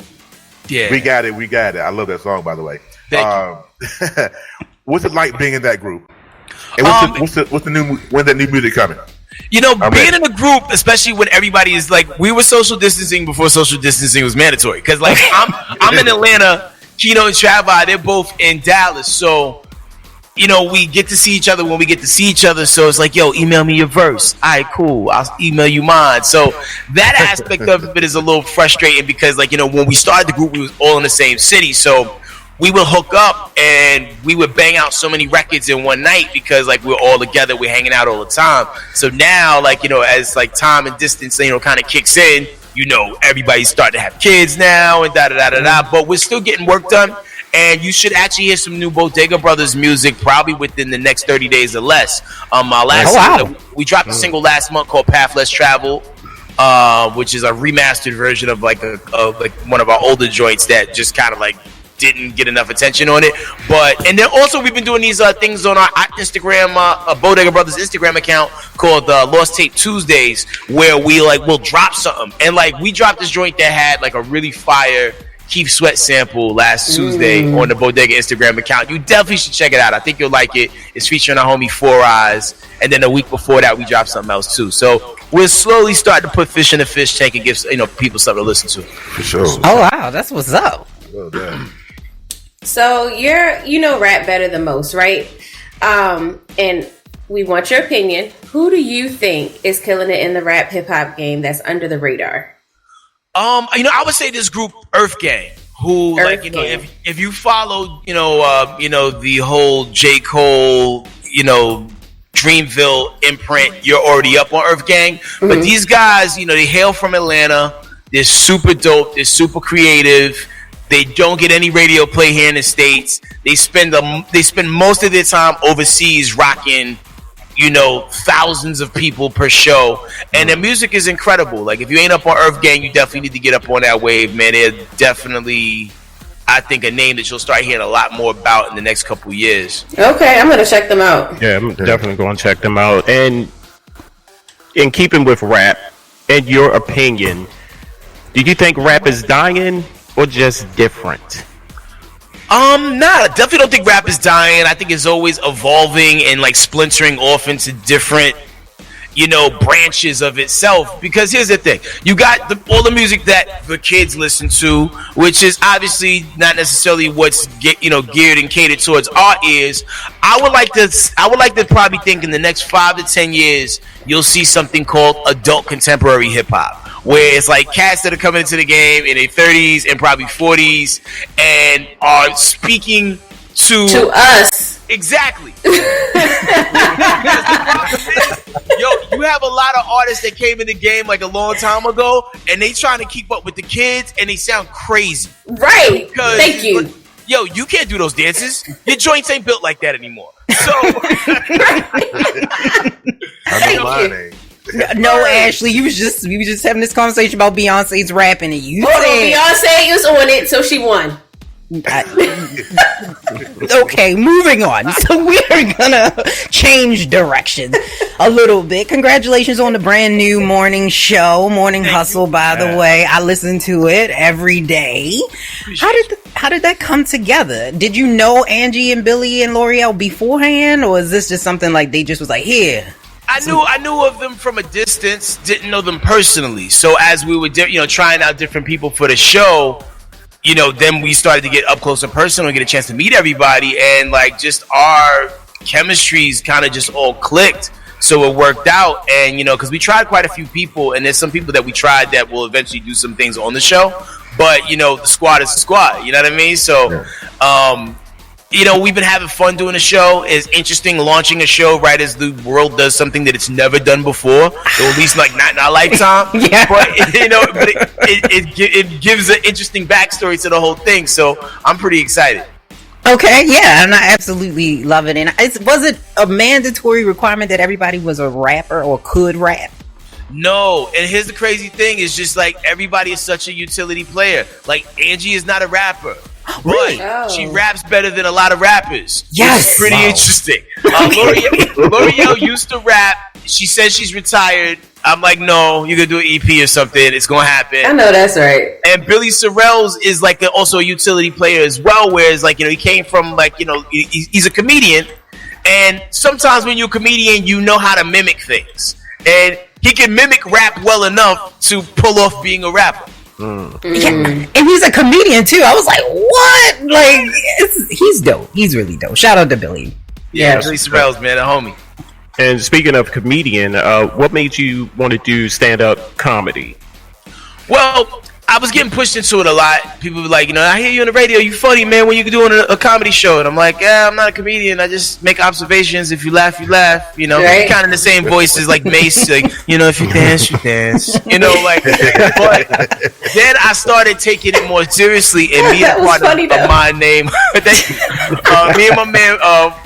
Yeah. We got it. I love that song, by the way. Thank you. What's it like being in that group? And when's that new music coming? Being in a group, especially when everybody is like, we were social distancing before social distancing was mandatory. Because like I'm in Atlanta, Kino and Travi, they're both in Dallas, so we get to see each other when we get to see each other. So it's like, yo, email me your verse. All right, cool. I'll email you mine. So that aspect of it is a little frustrating because like, when we started the group, we was all in the same city. So we would hook up and we would bang out so many records in one night because like we're all together, we're hanging out all the time. So now like, as like time and distance, kind of kicks in, everybody's starting to have kids now and da-da-da-da-da, but we're still getting work done. And you should actually hear some new Bodega Brothers music probably within the next 30 days or less. We dropped a single last month called Path Less Travel, which is a remastered version of like one of our older joints that just kind of like didn't get enough attention on it. And then also we've been doing these things on our Instagram, Bodega Brothers Instagram account called Lost Tape Tuesdays, where we'll drop something. And like we dropped this joint that had like a really fire Keith Sweat sample last Tuesday on the Bodega Instagram account. You definitely should check it out. I think you'll like it. It's featuring our homie Four Eyes. And then a week before that, we dropped something else too. So we're slowly starting to put fish in the fish tank and give people something to listen to. For sure. Oh wow, that's what's up. Well done. So you rap better than most, right? And we want your opinion. Who do you think is killing it in the rap hip hop game that's under the radar? I would say this group Earth Gang, who if you follow, the whole J. Cole, Dreamville imprint, you're already up on Earth Gang. Mm-hmm. But these guys, they hail from Atlanta. They're super dope. They're super creative. They don't get any radio play here in the States. They spend most of their time overseas rocking, thousands of people per show. And their music is incredible. Like, if you ain't up on Earth Gang, you definitely need to get up on that wave, man. They're definitely, I think, a name that you'll start hearing a lot more about in the next couple years. Okay, I'm going to check them out. Yeah, I'm definitely going to check them out. And in keeping with rap, in your opinion, do you think rap is dying or just different? I definitely don't think rap is dying. I think it's always evolving and like splintering off into different, branches of itself. Because here's the thing: you got all the music that the kids listen to, which is obviously not necessarily what's geared and catered towards our ears. I would like to probably think in the next 5 to 10 years you'll see something called adult contemporary hip hop, where it's like cats that are coming into the game in their 30s and probably 40s and are speaking to us. Exactly. You have a lot of artists that came in the game like a long time ago, and they trying to keep up with the kids, and they sound crazy. Right. Thank you. You can't do those dances. Your joints ain't built like that anymore. So, I know mine ain't. No, Ashley, we was just having this conversation about Beyonce's rapping, and you said Beyonce was on it, so she won. Okay, moving on. So we're gonna change directions a little bit. Congratulations on the brand new morning show, Morning Hustle. By the way, I listen to it every day. How did that come together? Did you know Angie and Billy and L'Oreal beforehand, or is this just something like they just was like, here? I knew of them from a distance, didn't know them personally. So as we were, trying out different people for the show, then we started to get up close and personal and get a chance to meet everybody, and like just our chemistries kind of just all clicked. So it worked out, and because we tried quite a few people, and there's some people that we tried that will eventually do some things on the show, but the squad is the squad. You know what I mean? So, we've been having fun doing the show. It's interesting launching a show right as the world does something that it's never done before, or at least like not in our lifetime. Yeah. But it gives an interesting backstory to the whole thing. So I'm pretty excited. Okay, yeah, and I absolutely love it. And was it a mandatory requirement that everybody was a rapper or could rap? No, and here's the crazy thing: is just like everybody is such a utility player. Like Angie is not a rapper. Really? But she raps better than a lot of rappers. Yes. It's pretty interesting. L'Oreal used to rap. She says she's retired. I'm like, no, you're going to do an EP or something. It's going to happen. I know that's right. And Billy Sorrells is like also a utility player as well, whereas like, he came from like, he's a comedian. And sometimes when you're a comedian, you know how to mimic things. And he can mimic rap well enough to pull off being a rapper. Yeah, and he's a comedian too. I was like, what? Like, he's dope. He's really dope. Shout out to Billy. Yeah, Billy Sorrells, man, a homie. And speaking of comedian, what made you want to do stand-up comedy? Well, I was getting pushed into it a lot. People were like, I hear you on the radio. You funny, man, when you're doing a comedy show. And I'm like, yeah, I'm not a comedian. I just make observations. If you laugh, you laugh. Right? Kind of the same voices like Mace. Like, if you dance, you dance. But then I started taking it more seriously. And me and a partner of mine named, me and my man,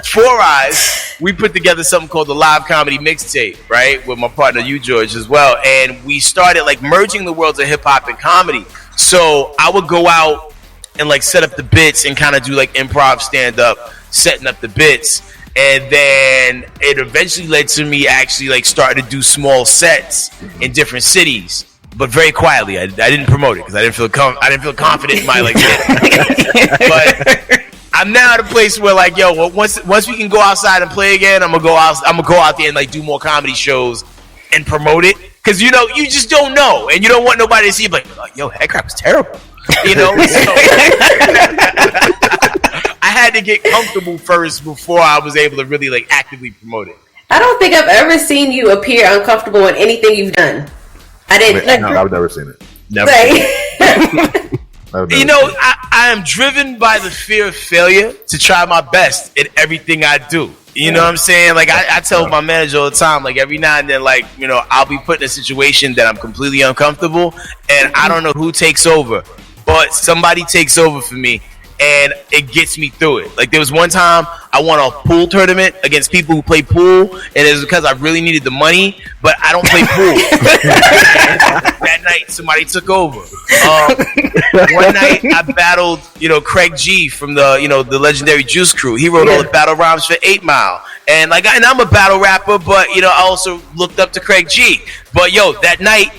Four Eyes, we put together something called the Live Comedy Mixtape, right? With my partner, you, George, as well. And we started like merging the worlds of hip hop and comedy. So I would go out and like set up the bits and kind of do like improv stand up, setting up the bits. And then it eventually led to me actually like starting to do small sets in different cities. but very quietly. I didn't promote it because I didn't feel confident in my like. But I'm now at a place where like, yo, well, once we can go outside and play again, I'm gonna go out there and like do more comedy shows and promote it, because you just don't know, and you don't want nobody to see it, like, yo, that crap was terrible, So I had to get comfortable first before I was able to really like actively promote it. I don't think I've ever seen you appear uncomfortable in anything you've done. I've never seen it. Never. I am driven by the fear of failure to try my best at everything I do. You know what I'm saying? Like I tell my manager all the time, like every now and then, like, I'll be put in a situation that I'm completely uncomfortable and I don't know who takes over, but somebody takes over for me and it gets me through it. Like there was one time I won a pool tournament against people who play pool, and it was because I really needed the money, but I don't play pool. That night somebody took over. One night I battled, Craig G from the legendary Juice Crew. He wrote all the battle rhymes for 8 Mile. And I'm a battle rapper, but I also looked up to Craig G. But that night,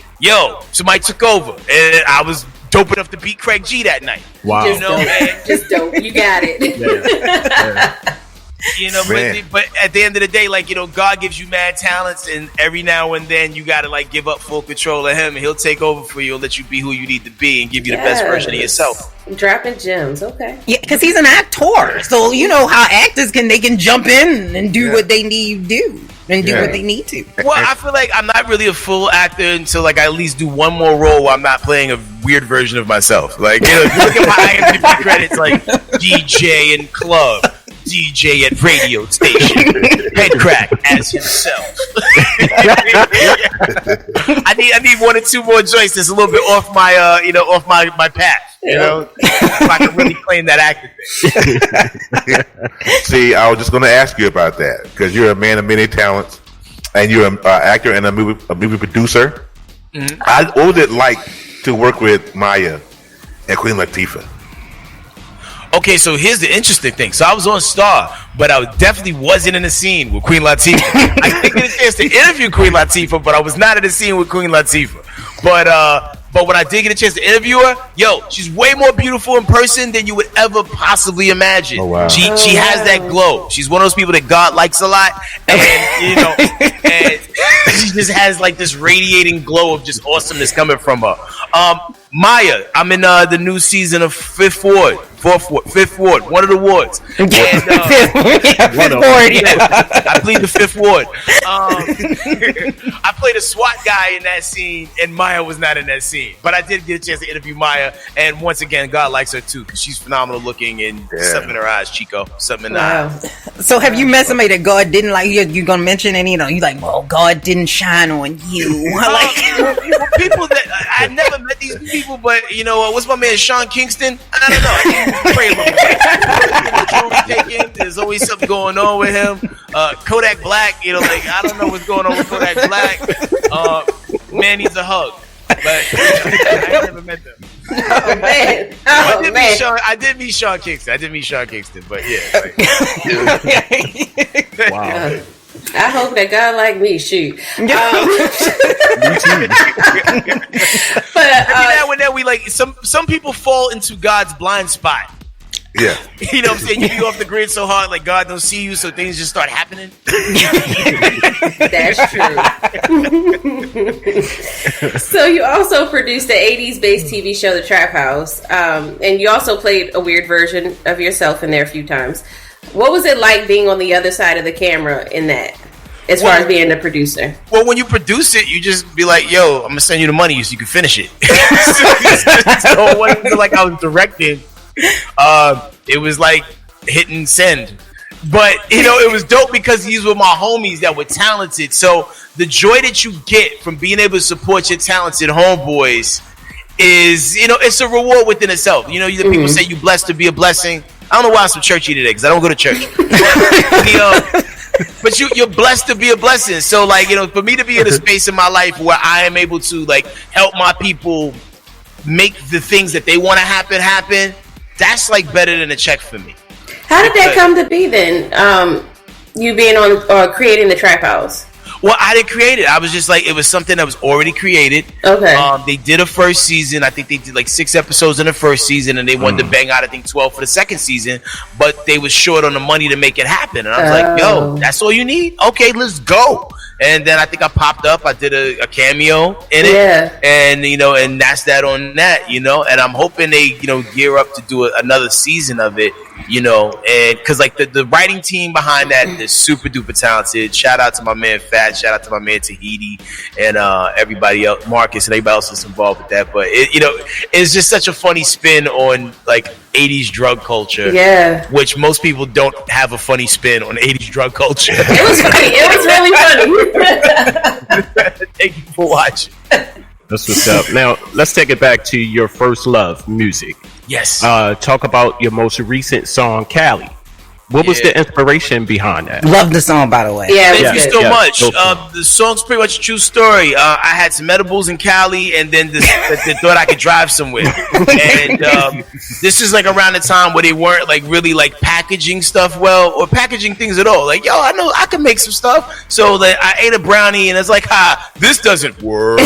somebody took over and I was dope enough to beat Craig G that night. Wow. Just dope. You got it. But at the end of the day, like, God gives you mad talents, and every now and then you got to like give up full control of him, and he'll take over for you and let you be who you need to be and give you the best version of yourself. Dropping gems. Okay. Yeah, because he's an actor. So how actors can jump in and do what they need to do. And do what they need to. Well, I feel like I'm not really a full actor until like I at least do one more role where I'm not playing a weird version of myself. Like, if you look at my IMDb credits, like DJ in club, DJ at radio station, head crack as himself. I need 1 or 2 more joints that's a little bit off my off my path. If I can really claim that actor thing. See, I was just going to ask you about that because you're a man of many talents, and you're an actor and a movie producer. Mm-hmm. What was it like to work with Maya and Queen Latifah? Okay, so here's the interesting thing. So I was on Star, but I definitely wasn't in the scene with Queen Latifah. I didn't get a chance to interview Queen Latifah, but I was not in the scene with Queen Latifah. But when I did get a chance to interview her, she's way more beautiful in person than you would ever possibly imagine. Oh, wow. She has that glow. She's one of those people that God likes a lot, and and she just has like this radiating glow of just awesomeness coming from her. Maya, I'm in the new season of Fifth Ward, one of the wards. And, Fifth Ward. I played the Fifth Ward. I played a SWAT guy in that scene, and Maya was not in that scene. But I did get a chance to interview Maya, and once again, God likes her too, because she's phenomenal looking, and something in her eyes, Chico. Something in her eyes. So have you met somebody that God didn't like? You gonna mention any? You like, well, God didn't shine on you. People that I never met these people, but what's my man Sean Kingston? I don't know. Pray a little bit. There's always something going on with him. Kodak Black, I don't know what's going on with Kodak Black. Man needs a hug, but I ain't never met them. Oh man! I did meet Sean Kingston. But Wow. I hope that God like me. Shoot. But every now and then we like some people fall into God's blind spot. Yeah. You know what I'm saying? You be off the grid so hard, like God don't see you, so things just start happening. That's true. So you also produced the 80s based TV show, The Trap House, and you also played a weird version of yourself in there a few times. What was it like being on the other side of the camera in that, as far as being the producer? Well, when you produce it, you just be like, yo, I'm going to send you the money so you can finish it. So it wasn't like I was directing. It was like hit and send. But, it was dope because these were my homies that were talented. So the joy that you get from being able to support your talented homeboys is, it's a reward within itself. People say you blessed to be a blessing. I don't know why I'm so churchy today because I don't go to church. But you're blessed to be a blessing. So, for me to be in a space in my life where I am able to, help my people make the things that they want to happen, that's, better than a check for me. How did that come to be then? You being on or creating the Trap House? Well, I didn't create it. I was just like, it was something that was already created. Okay. They did a first season. I think they did like 6 episodes in the first season, and they wanted to bang out, I think, 12 for the second season. But they was short on the money to make it happen. And I was like, yo, that's all you need? Okay, let's go. And then I think I popped up. I did a cameo in it. Yeah. And, and that's that on that, And I'm hoping they, gear up to do another season of it, and because like the writing team behind that is super duper talented. Shout out to my man Fat. Shout out to my man Tahiti and everybody else, Marcus, and everybody else that's involved with that. But it's just such a funny spin on like 80s drug culture. Yeah. Which most people don't have a funny spin on 80s drug culture. It was funny. It was really funny. Thank you for watching. That's what's up. Now, let's take it back to your first love, music. Yes. Talk about your most recent song, Cali. What was the inspiration behind that? Love the song, by the way. Yeah, thank you so much. The song's pretty much a true story. I had some edibles in Cali, and then they thought I could drive somewhere. And this is like around the time where they weren't like really like packaging stuff well, or packaging things at all. Like, yo, I know I can make some stuff. So that I ate a brownie, and it's like, this doesn't work.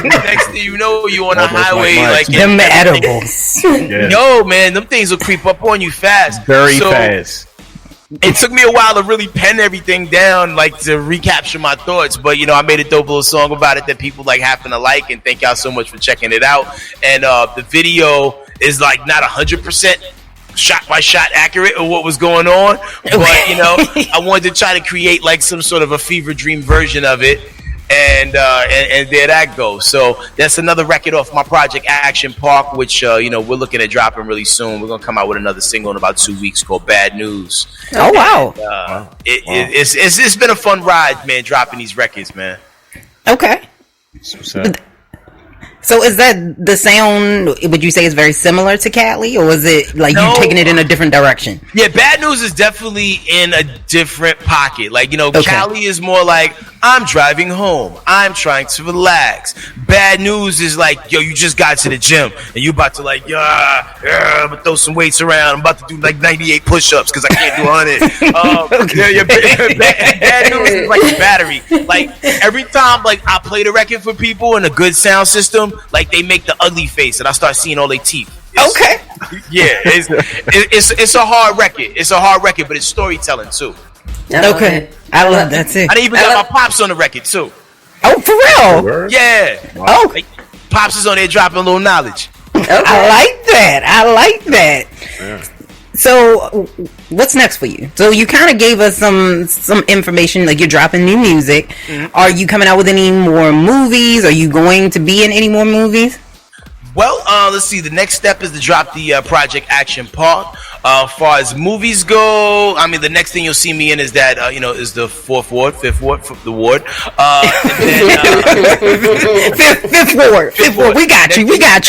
Next thing you know, you on a highway like them edibles. Yo, man, them things will creep up on you fast. Very fast. It took me a while to really pen everything down, like to recapture my thoughts. But I made a dope little song about it that people like happen to like, and thank y'all so much for checking it out. And the video is like not 100% shot by shot accurate of what was going on, but I wanted to try to create like some sort of a fever dream version of it. And there that goes. So that's another record off my project Action Park, which we're looking at dropping really soon. We're gonna come out with another single in about 2 weeks called Bad News. Oh wow! It's been a fun ride, man. Dropping these records, man. Okay. So is that the sound, would you say is very similar to Cali, or is it like you taking it in a different direction? Yeah, Bad News is definitely in a different pocket. Like, Cali is more like, I'm driving home. I'm trying to relax. Bad News is like, yo, you just got to the gym and you about to like, I'm gonna throw some weights around. I'm about to do like 98 push-ups because I can't do 100. Bad News is like a battery. Like every time like I play the record for people in a good sound system, like they make the ugly face and I start seeing all their teeth. It's a hard record. It's a hard record, but it's storytelling too. Okay, I love that too. I even got my pops on the record too. Oh, for real? Yeah. Wow. Oh, like, pops is on there dropping a little knowledge. Okay. I like that. Yeah. So, what's next for you? So, you kind of gave us some information, like you're dropping new music. Mm-hmm. Are you coming out with any more movies? Are you going to be in any more movies? Well, let's see. The next step is to drop the Project Action Park. As far as movies go, I mean, the next thing you'll see me in is that, is the Fifth Ward. Fifth Ward. We got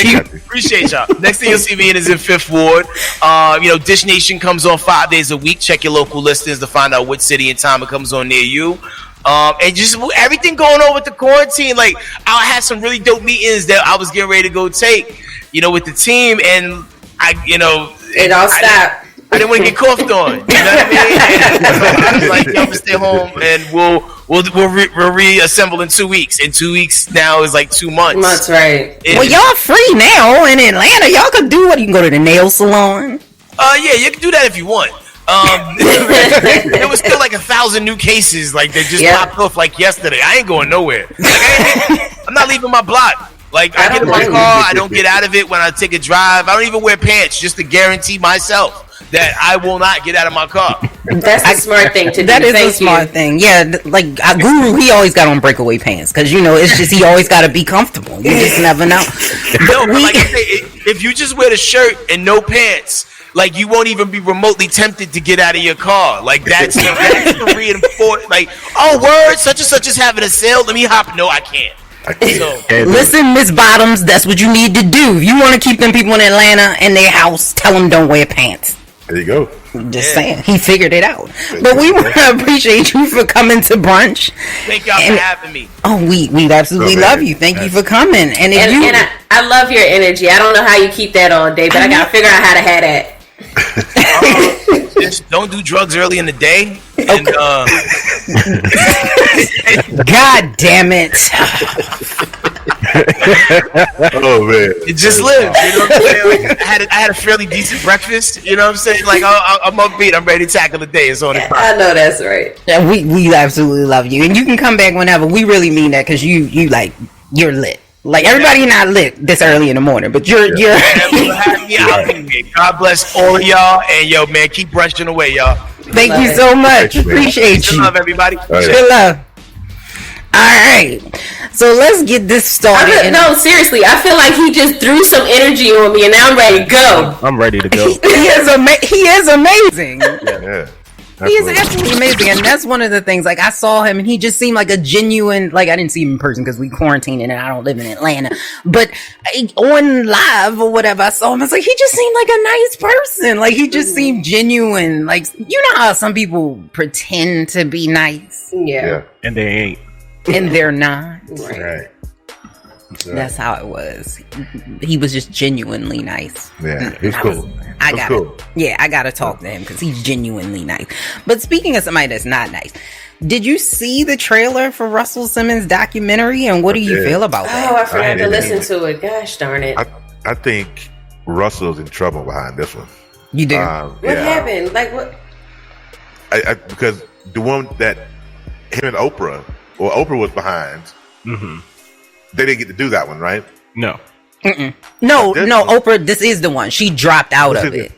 you. Appreciate y'all. Next thing you'll see me in is in Fifth Ward. Dish Nation comes on 5 days a week. Check your local listings to find out what city and time it comes on near you. And just everything going on with the quarantine. Like, I had some really dope meetings that I was getting ready to go take, with the team, and it all stopped. I didn't want to get coughed on. You know what I mean? And so I was like, I'm gonna stay home, and we'll reassemble in 2 weeks. In 2 weeks now is like 2 months. Months, right? Well, y'all free now in Atlanta. Y'all can do what? You can go to the nail salon. Yeah, you can do that if you want. There was still like 1,000 new cases like that just popped off like yesterday. I ain't going nowhere. Like, I'm not leaving my block. Like, I get in my car, I don't get out of it when I take a drive. I don't even wear pants just to guarantee myself that I will not get out of my car. That's a smart thing to do. That is a smart thing. Yeah, like Guru, he always got on breakaway pants because it's just he always got to be comfortable. You just never know. No, but like I say, if you just wear the shirt and no pants, like you won't even be remotely tempted to get out of your car. Like that's the reinforce. Like, oh, word, such and such is having a sale. Let me hop. No, I can't. Listen, Miss Bottoms, that's what you need to do. If you want to keep them people in Atlanta in their house, tell them don't wear pants. There you go. Just saying, he figured it out. But we want to appreciate you for coming to brunch. Thank y'all for having me. Oh, we absolutely love you. Thank you for coming. And I love your energy. I don't know how you keep that all day, but I gotta figure out how to have that. Just don't do drugs early in the day. And, God damn it. Oh man, it just lives. You know what I'm saying? Like, I had a fairly decent breakfast. You know what I'm saying? Like I'm upbeat. I'm ready to tackle the day. It's on the I know that's right. Yeah, we absolutely love you, and you can come back whenever. We really mean that because you're lit. Like everybody not lit this early in the morning, but you're. God bless all of y'all, and yo man, keep brunching away, y'all. Thank you so much. Appreciate you. Good love, everybody. Good love. All right, so let's get this started. No, seriously, I feel like he just threw some energy on me, and now I'm ready to go. I'm ready to go. He is amazing. yeah. He is absolutely amazing, and that's one of the things. Like I saw him, and he just seemed like a genuine. Like I didn't see him in person because we quarantined, and I don't live in Atlanta. But on live or whatever, I saw him. I was like, he just seemed like a nice person. Like he just seemed genuine. Like you know how some people pretend to be nice, Yeah. And they ain't. and they're not. Right. That's how it was. He was just genuinely nice. Yeah, he's cool. I gotta talk to him because he's genuinely nice. But speaking of somebody that's not nice, did you see the trailer for Russell Simmons' documentary? And what do you feel about that? Oh, I forgot to listen to it. Gosh darn it! I think Russell's in trouble behind this one. You do? What happened? Like what? Because the one that him and Oprah was behind. Mm-hmm. They didn't get to do that one, right? No. No, Oprah, this is the one. She dropped out of it.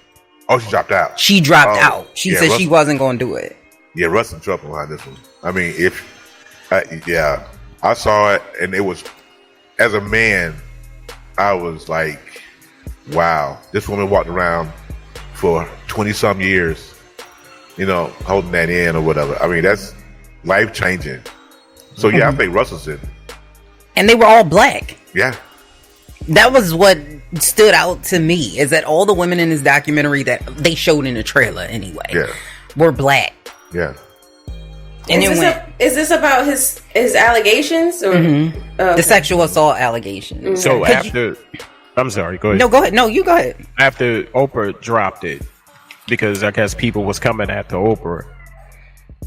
Oh, she dropped out. She dropped out. She said Russell, she wasn't going to do it. Yeah, Russell's in trouble behind this one. I mean, I saw it, and it was, as a man, I was like, wow, this woman walked around for 20-some years, holding that in or whatever. I mean, that's life-changing. So, yeah, I think Russell's in. And they were all black. Yeah. That was what stood out to me, is that all the women in this documentary that they showed in the trailer anyway were black. Yeah. And is this about his allegations or the sexual assault allegations? So after, I'm sorry, go ahead. No, go ahead. No, you go ahead. After Oprah dropped it, because I guess people was coming after Oprah,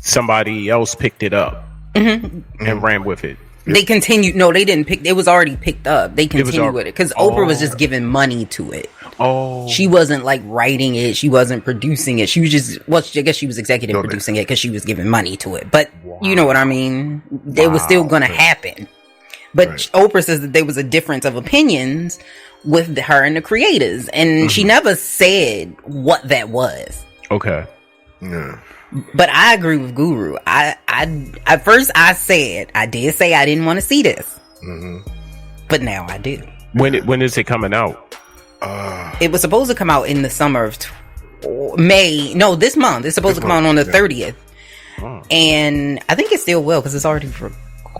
somebody else picked it up and ran with it. They continued. No, they didn't pick. It was already picked up. They continued with it because Oprah was just giving money to it. Oh, she wasn't like writing it. She wasn't producing it. She was just. Well, I guess she was executive producing it because she was giving money to it. But you know what I mean. It was still going to happen. But Oprah says that there was a difference of opinions with her and the creators, and she never said what that was. Okay. Yeah. But I agree with Guru. At first I did say I didn't want to see this, but now I do. When is it coming out? It was supposed to come out in the summer of May. No, this month. It's supposed to come out on the 30th, and I think it still will because it's already It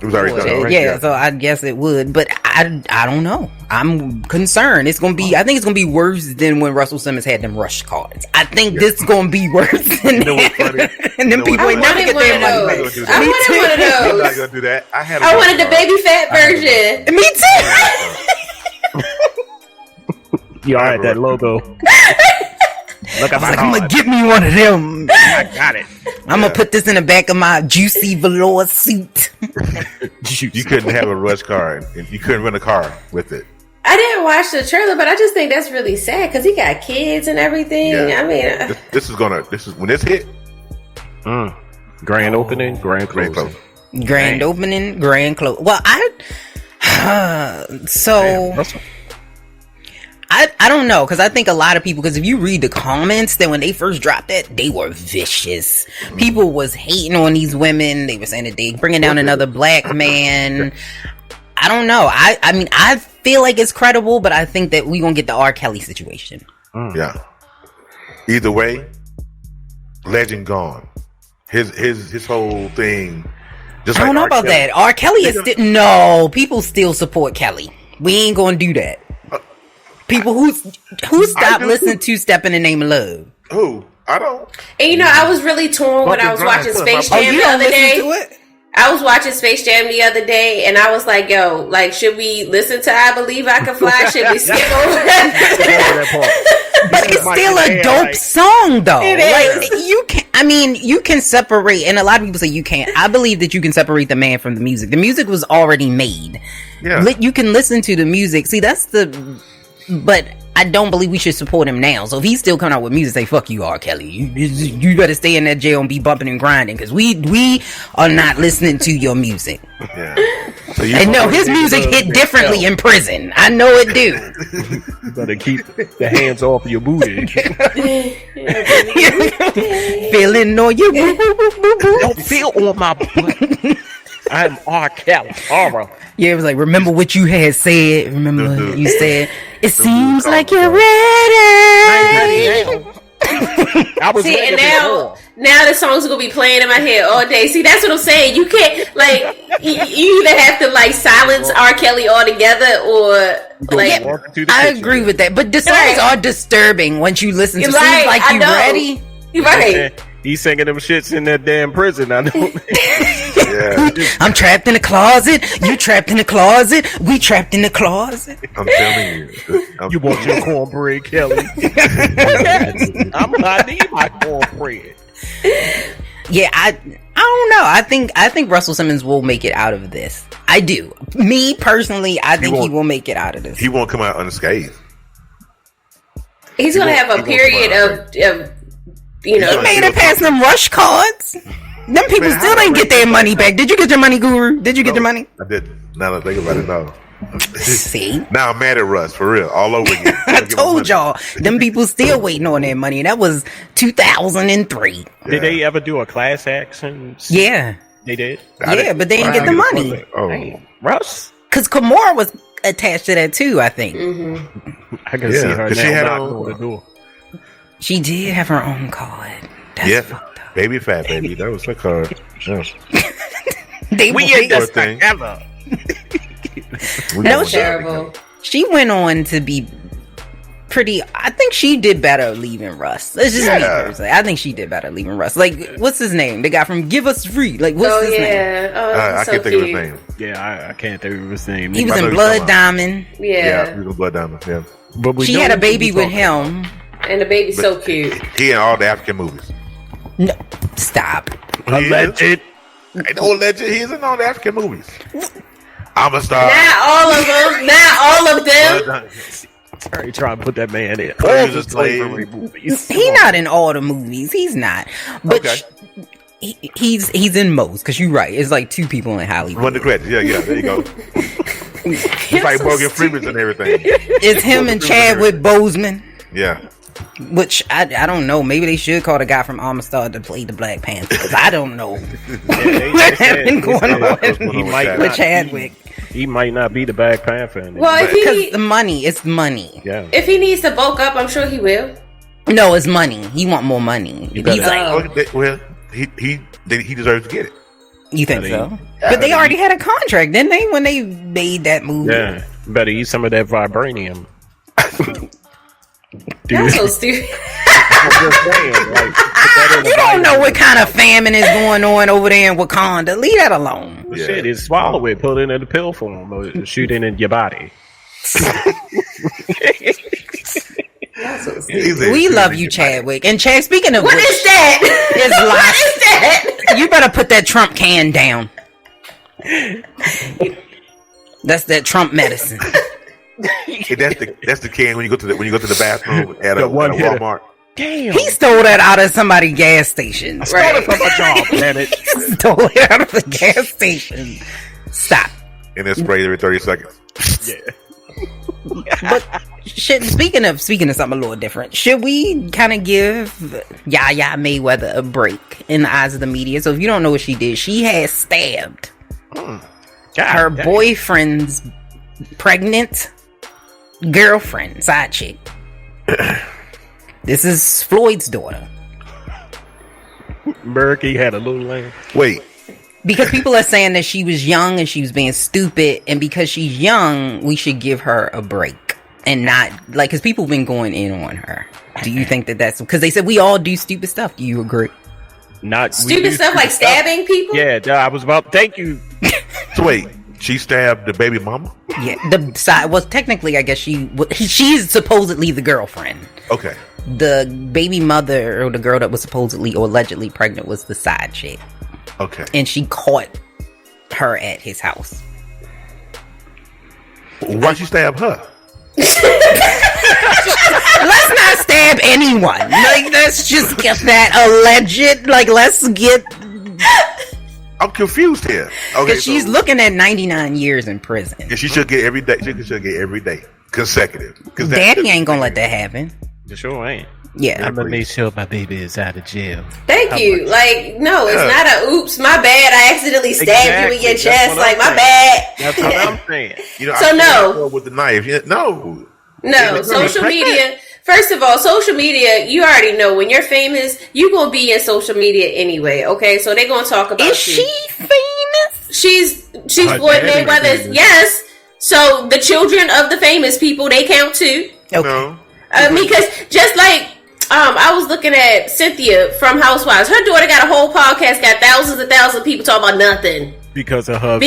was already done. Right? Yeah, so I guess it would, but I don't know. I'm concerned. It's gonna be. I think it's gonna be worse than when Russell Simmons had them rush cards. I think this is gonna be worse than that. And then people ain't never get their money back. I wanted one of those. I'm not gonna do that. I wanted the baby fat version. Me too. You had that logo. Look, I'm gonna get me one of them. I got it. I'm gonna put this in the back of my juicy velour suit. You couldn't have a rush car, and you couldn't rent a car with it. I didn't watch the trailer, but I just think that's really sad because he got kids and everything. Yeah. I mean, this is when this hit. Grand opening, grand closing. Grand opening, grand close. Well, I don't know, because I think a lot of people, because if you read the comments, then when they first dropped it, they were vicious. People was hating on these women. They were saying that they bringing down another black man. I don't know. I mean, I feel like it's credible, but I think that we gonna get the R. Kelly situation. Yeah. Either way, legend gone. His whole thing. Just I don't know about that. R. Kelly is still no. People still support Kelly. We ain't gonna do that. People who stopped listening to "Step in the Name of Love." Who? I don't. And I was really torn when I was watching Space Jam the other day. I was watching Space Jam the other day, and I was like, "Yo, like, should we listen to I Believe I Can Fly? Should we skip over that part?" But it's still a dope song, though. Like, you can. I mean, you can separate, and a lot of people say you can't. I believe that you can separate the man from the music. The music was already made. Yeah, you can listen to the music. See, but I don't believe we should support him now. So if he's still coming out with music, say fuck you, R. Kelly. You better stay in that jail and be bumping and grinding, because we are not listening to your music. Yeah. So and no, his music hit differently in prison. I know it do. You better keep the hands off your booty. Feeling on you. Don't feel on my butt. I'm R. Kelly. Aura. Yeah, it was like, remember what you had said. Remember what you said. It seems like you're ready. I was see, and now the songs are gonna be playing in my head all day. See, that's what I'm saying. You can't, like, you either have to like silence R. Kelly altogether, or like. I agree with that, but the songs are disturbing once you listen to. Seems like you ready. You're right. He's singing them shits in that damn prison. I know. Yeah. I'm trapped in the closet. You trapped in the closet. We trapped in the closet. I'm telling you. You want your cornbread, Kelly? I need my cornbread. Yeah, I don't know. I think Russell Simmons will make it out of this. I do. Me personally, I think he will make it out of this. He won't come out unscathed. He's gonna have a period of you know. He made it past them rush cards. Them people still didn't get their money back. Did you get your money, Guru? Did you get your money? I didn't. Now that I think about it, no. See? Now I'm mad at Russ, for real, all over again. I told y'all, them people still waiting on their money. That was 2003. Did they ever do a class action? Yeah. They did? Yeah, but they didn't get the money. Oh. Hey, Russ? Because Kimora was attached to that too, I think. Mm-hmm. I can see her now. She had knocking on the door. She did have her own card. That's fucked up. Baby fat baby. That was her card. Yeah. We ain't this thing ever. No, terrible. She went on to be pretty. I think she did better leaving Russ. Let's just be personally. I think she did better leaving Russ. Like, what's his name? The guy from Give Us Free. Like, what's his name? I can't think of his name. Yeah, I can't think of his name. He was in Blood Diamond. Yeah, he was in Blood Diamond. Yeah, but she had a baby with him, and the baby's so cute. He in all the African movies. No, stop. Alleged. Ain't no alleged. He's in all the African movies. I'm a star. Not all of them. Not all of them. Sorry, trying to put that man in all the slavery movies. He's not in all the movies. He's not. But he's in most. Because you're right. It's like two people in Hollywood. Run the credits. Yeah. There you go. It's like Morgan Freeman and everything. It's him and Chadwick Boseman. Yeah. Which I don't know. Maybe they should call the guy from Amistad to play the Black Panther, because I don't know what's been going on with Chadwick. He might not be the Black Panther anymore. Well, because the money, it's money. Yeah. If he needs to bulk up, I'm sure he will. No, it's money. He want more money. He's like, well, he deserves to get it. You think so? But they already had a contract, didn't they, when they made that movie? Yeah, better eat some of that vibranium. Dude. That's so stupid. You don't know what kind of famine is going on over there in Wakanda. Leave that alone. Yeah. Shit, it's swallow it, put it in a pill form, or shoot it in your body. We love you, Chadwick. And Chad, speaking of what is that? What is that? You better put that Trump can down. That's that Trump medicine. That's the can when you go to the bathroom at a Walmart. Damn. He stole that out of somebody's gas station. I stole it from a job, damn it. Stole it out of the gas station. Stop. And then sprayed every 30 seconds. Yeah. But speaking of something a little different, should we kind of give Yaya Mayweather a break in the eyes of the media? So if you don't know what she did, she has stabbed her boyfriend's pregnant girlfriend, side chick. This is Floyd's daughter. Murky had a little lamb. Wait. Because people are saying that she was young and she was being stupid, and because she's young, we should give her a break and not like, because people have been going in on her. Do you think that that's because they said we all do stupid stuff? Do you agree? Not stupid stuff like stabbing people. Yeah, I was about. Thank you. So wait, she stabbed the baby mama? Yeah, the side. Well, technically, I guess she's supposedly the girlfriend. Okay. The baby mother or the girl that was supposedly or allegedly pregnant was the side chick. Okay. And she caught her at his house. Why'd she stab her? Let's not stab anyone. Like, let's just get that alleged. Like, let's get. I'm confused here. Okay, because she's looking at 99 years in prison. And she should get every day. She should get every day consecutive. Because Daddy ain't gonna let that happen. Sure ain't. Yeah, I'm gonna make sure my baby is out of jail. Thank you. Like, no, it's not a oops, my bad. I accidentally stabbed you in your chest. Like, my bad. That's what I'm saying. You know, so no, with the knife. No. Social media. First of all, social media. You already know when you're famous, you gonna be in social media anyway. Okay, so they're gonna talk about. Is she famous? She's Floyd Mayweather's. Yes. So the children of the famous people, they count too. Okay. No. Because just like. I was looking at Cynthia from Housewives. Her daughter got a whole podcast, got thousands and thousands of people talking about nothing. Because of her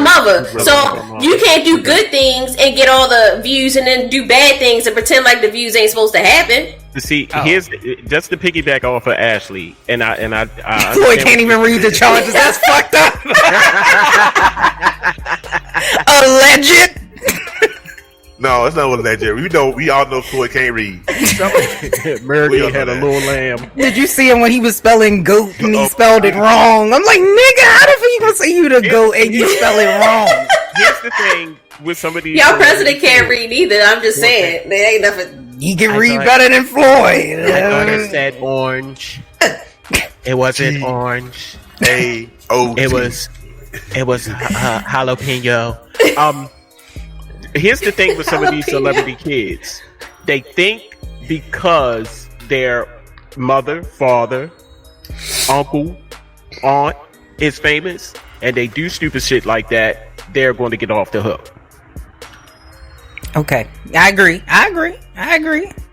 mother. So you can't do good things and get all the views and then do bad things and pretend like the views ain't supposed to happen. See, here's just to piggyback off of Ashley, and I Floyd can't even read the charges. That's fucked up. Alleged. No, it's not what alleged. We all know Floyd can't read. Murray had a little lamb. Did you see him when he was spelling goat and he spelled it wrong? I'm like, nigga, how the fuck you gonna say you the goat and you spell it wrong? Here's the thing with some of these. Y'all president can't read either. I'm just saying. There ain't nothing. He can read better than Floyd. I thought it said orange. It wasn't orange. A-O-T. It was jalapeno. Here's the thing with some of these celebrity kids. They think because their mother, father, uncle, aunt is famous and they do stupid shit like that, they're going to get off the hook. Okay. I agree.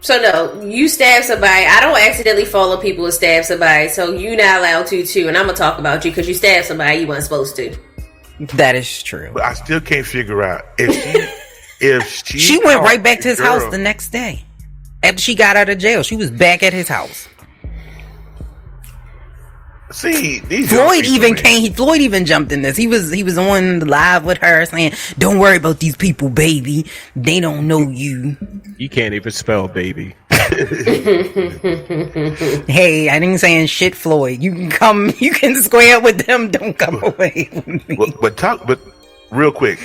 So no, you stab somebody. I don't accidentally follow people who stab somebody, so you not allowed to too. And I'm gonna talk about you because you stabbed somebody you weren't supposed to. That is true. But I still can't figure out if she went right back to his house the next day after she got out of jail. She was back at his house. See, Floyd even jumped in this. He was on live with her saying, "Don't worry about these people, baby. They don't know you." You can't even spell baby. Hey, I didn't say shit, Floyd. You can square with them. Don't come away with me. But real quick,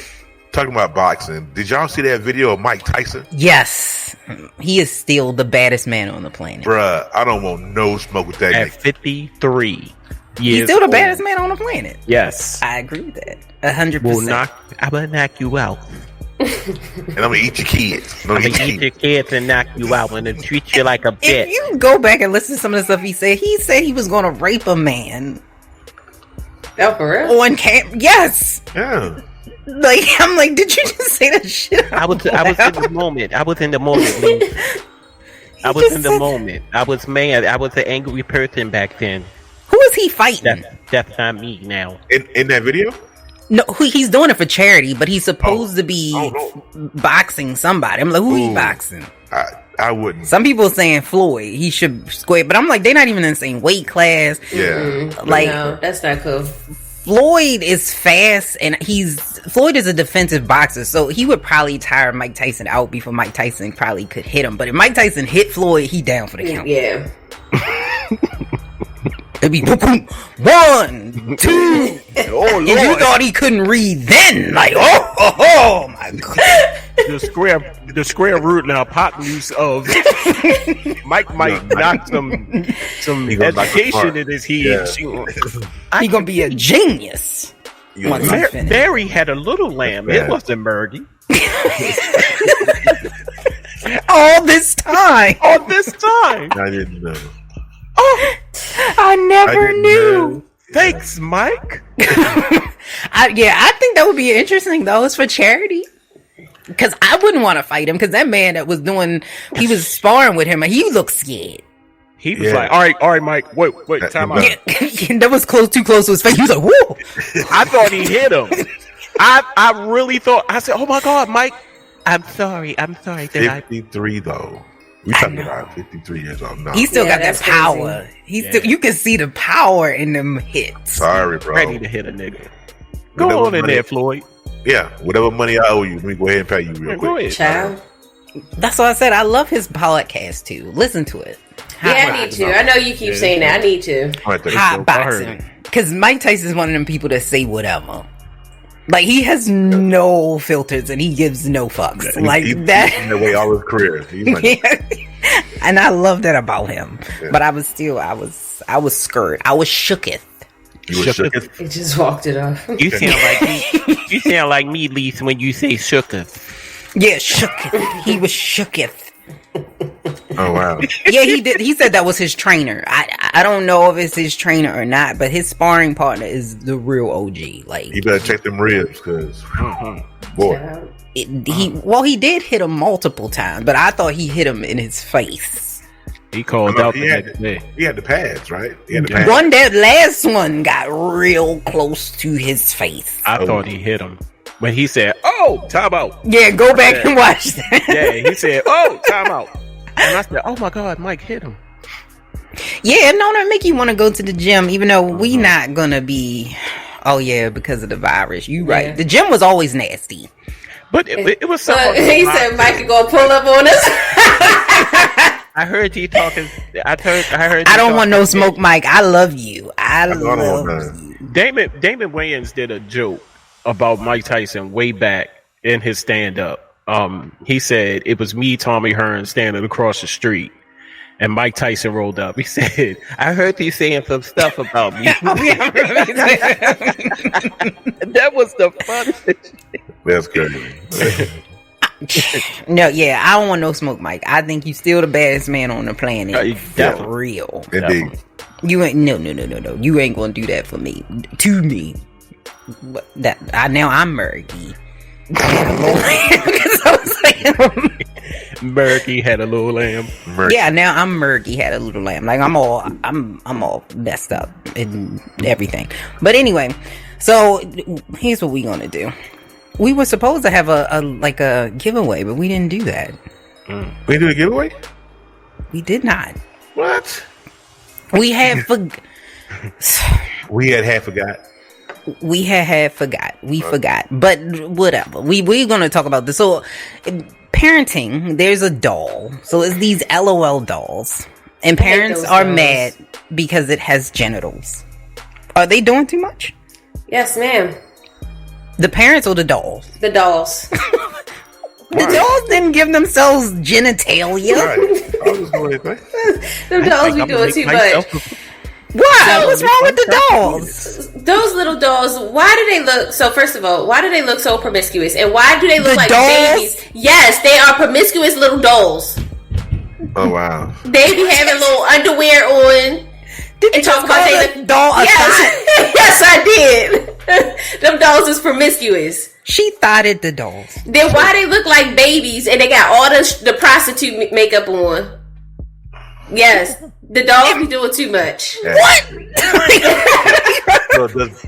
talking about boxing, did y'all see that video of Mike Tyson? Yes, he is still the baddest man on the planet. Bruh, I don't want no smoke with that. At 53 years he's still the baddest man on the planet. Yes, I agree with that 100%. I'm gonna knock you out. And I'm gonna eat your kids. I'm gonna eat your kids and knock you out and then treat you like a bitch. If you go back and listen to some of the stuff he said he was going to rape a man. Oh, for real? On camp? Yes. Yeah. Like, I'm like, did you just say that shit? I was in the moment. I was in the moment. I was mad. I was an angry person back then. Who is he fighting? That's not me now. In that video? No, he's doing it for charity, but he's supposed to be boxing somebody. I'm like, who he boxing? I wouldn't. Some people saying Floyd. He should square, but I'm like, they're not even in the same weight class. Yeah. Like, no, that's not cool. Floyd is fast, and Floyd is a defensive boxer, so he would probably tire Mike Tyson out before Mike Tyson probably could hit him. But if Mike Tyson hit Floyd, he down for the count. Yeah. It'd be 1, 2. Oh, Lord. And you thought he couldn't read then? Like, oh my God. The square root and hypotenuse of Mike might knock some education in his head. Yeah. He gonna be a genius. Barry had a little lamb. It wasn't Murdy. All this time. I didn't know. Oh, I never knew. Thanks, Mike. I think that would be interesting though. It's for charity. Because I wouldn't want to fight him. Because that man that was he was sparring with him, and he looked scared. He was like, all right, Mike, wait, time out. Yeah, that was too close to his face. He was like, whoa. I thought he hit him. I really thought, I said, oh my God, Mike, I'm sorry. 53 though. We talking about 53 years old. No. He still got that power. You can see the power in them hits. Sorry, bro. Ready to hit a nigga. Go on in there, Floyd. Yeah, whatever money I owe you, let me go ahead and pay you real quick. Go ahead. Child. That's why I said I love his podcast too. Listen to it. I need to. I know you keep saying that. I need to. Hot boxing. Because Mike Tyson's one of them people that say whatever. Like, he has no filters and he gives no fucks. Yeah, he's in the way all his career. And I love that about him. Yeah. But I was scared. I was scared. I was shooketh. You were shooketh? He just walked it off. You sound like me, Leise, when you say shooketh. Yeah, shooketh. He was shooketh. Oh wow. Yeah, he did. He said that was his trainer. I don't know if it's his trainer or not, but his sparring partner is the real OG. Like, you better check them ribs, cause boy. He did hit him multiple times, but I thought he hit him in his face. He called out the next day. He had the pads, right? He had the pads. That last one got real close to his face. I thought he hit him. When he said, "Oh, time out." Yeah, go back and watch that. Yeah, he said, "Oh, time out." And I said, "Oh my God, Mike hit him." Yeah, no, that make you want to go to the gym, even though we not gonna be. Oh yeah, because of the virus. You right. Yeah. The gym was always nasty, but it was something. He said Mike could go pull up on us. I heard you talking. I heard. I don't want no smoke, Mike. I love you. I love you. Damon Wayans did a joke about Mike Tyson way back in his stand-up. He said it was me, Tommy Hearn, standing across the street, and Mike Tyson rolled up. He said, "I heard you saying some stuff about me." That was the funniest. That's crazy. No, yeah, I don't want no smoke, Mike. I think you still the baddest man on the planet. That's real. Indeed. You ain't no. You ain't gonna do that for me. To me. Now I'm murky. Murky had a little lamb. Yeah, now I'm murky had a little lamb. Like I'm all messed up and everything. But anyway, so here's what we gonna do. We were supposed to have a giveaway, but we didn't do that. We did a giveaway? We did not. What? We had We had forgot. We had forgot. We forgot. But whatever. We're going to talk about this. So, parenting, there's a doll. So, it's these LOL dolls. And parents are mad because it has genitals. Are they doing too much? Yes, ma'am. The parents or the dolls? The dolls. The dolls didn't give themselves genitalia. Right. I was going to The dolls be doing too much. Why? What's wrong with the dolls? Those little dolls, why do they look so, first of all, why do they look so promiscuous? And why do they look like babies? Yes, they are promiscuous little dolls. Oh, wow. They be having little underwear on. Did you talk about they doll? Yes, I did. Them dolls is promiscuous. She thought it the dolls. Then why they look like babies and they got all the prostitute makeup on? Yes, the dolls be doing too much. Yeah. What?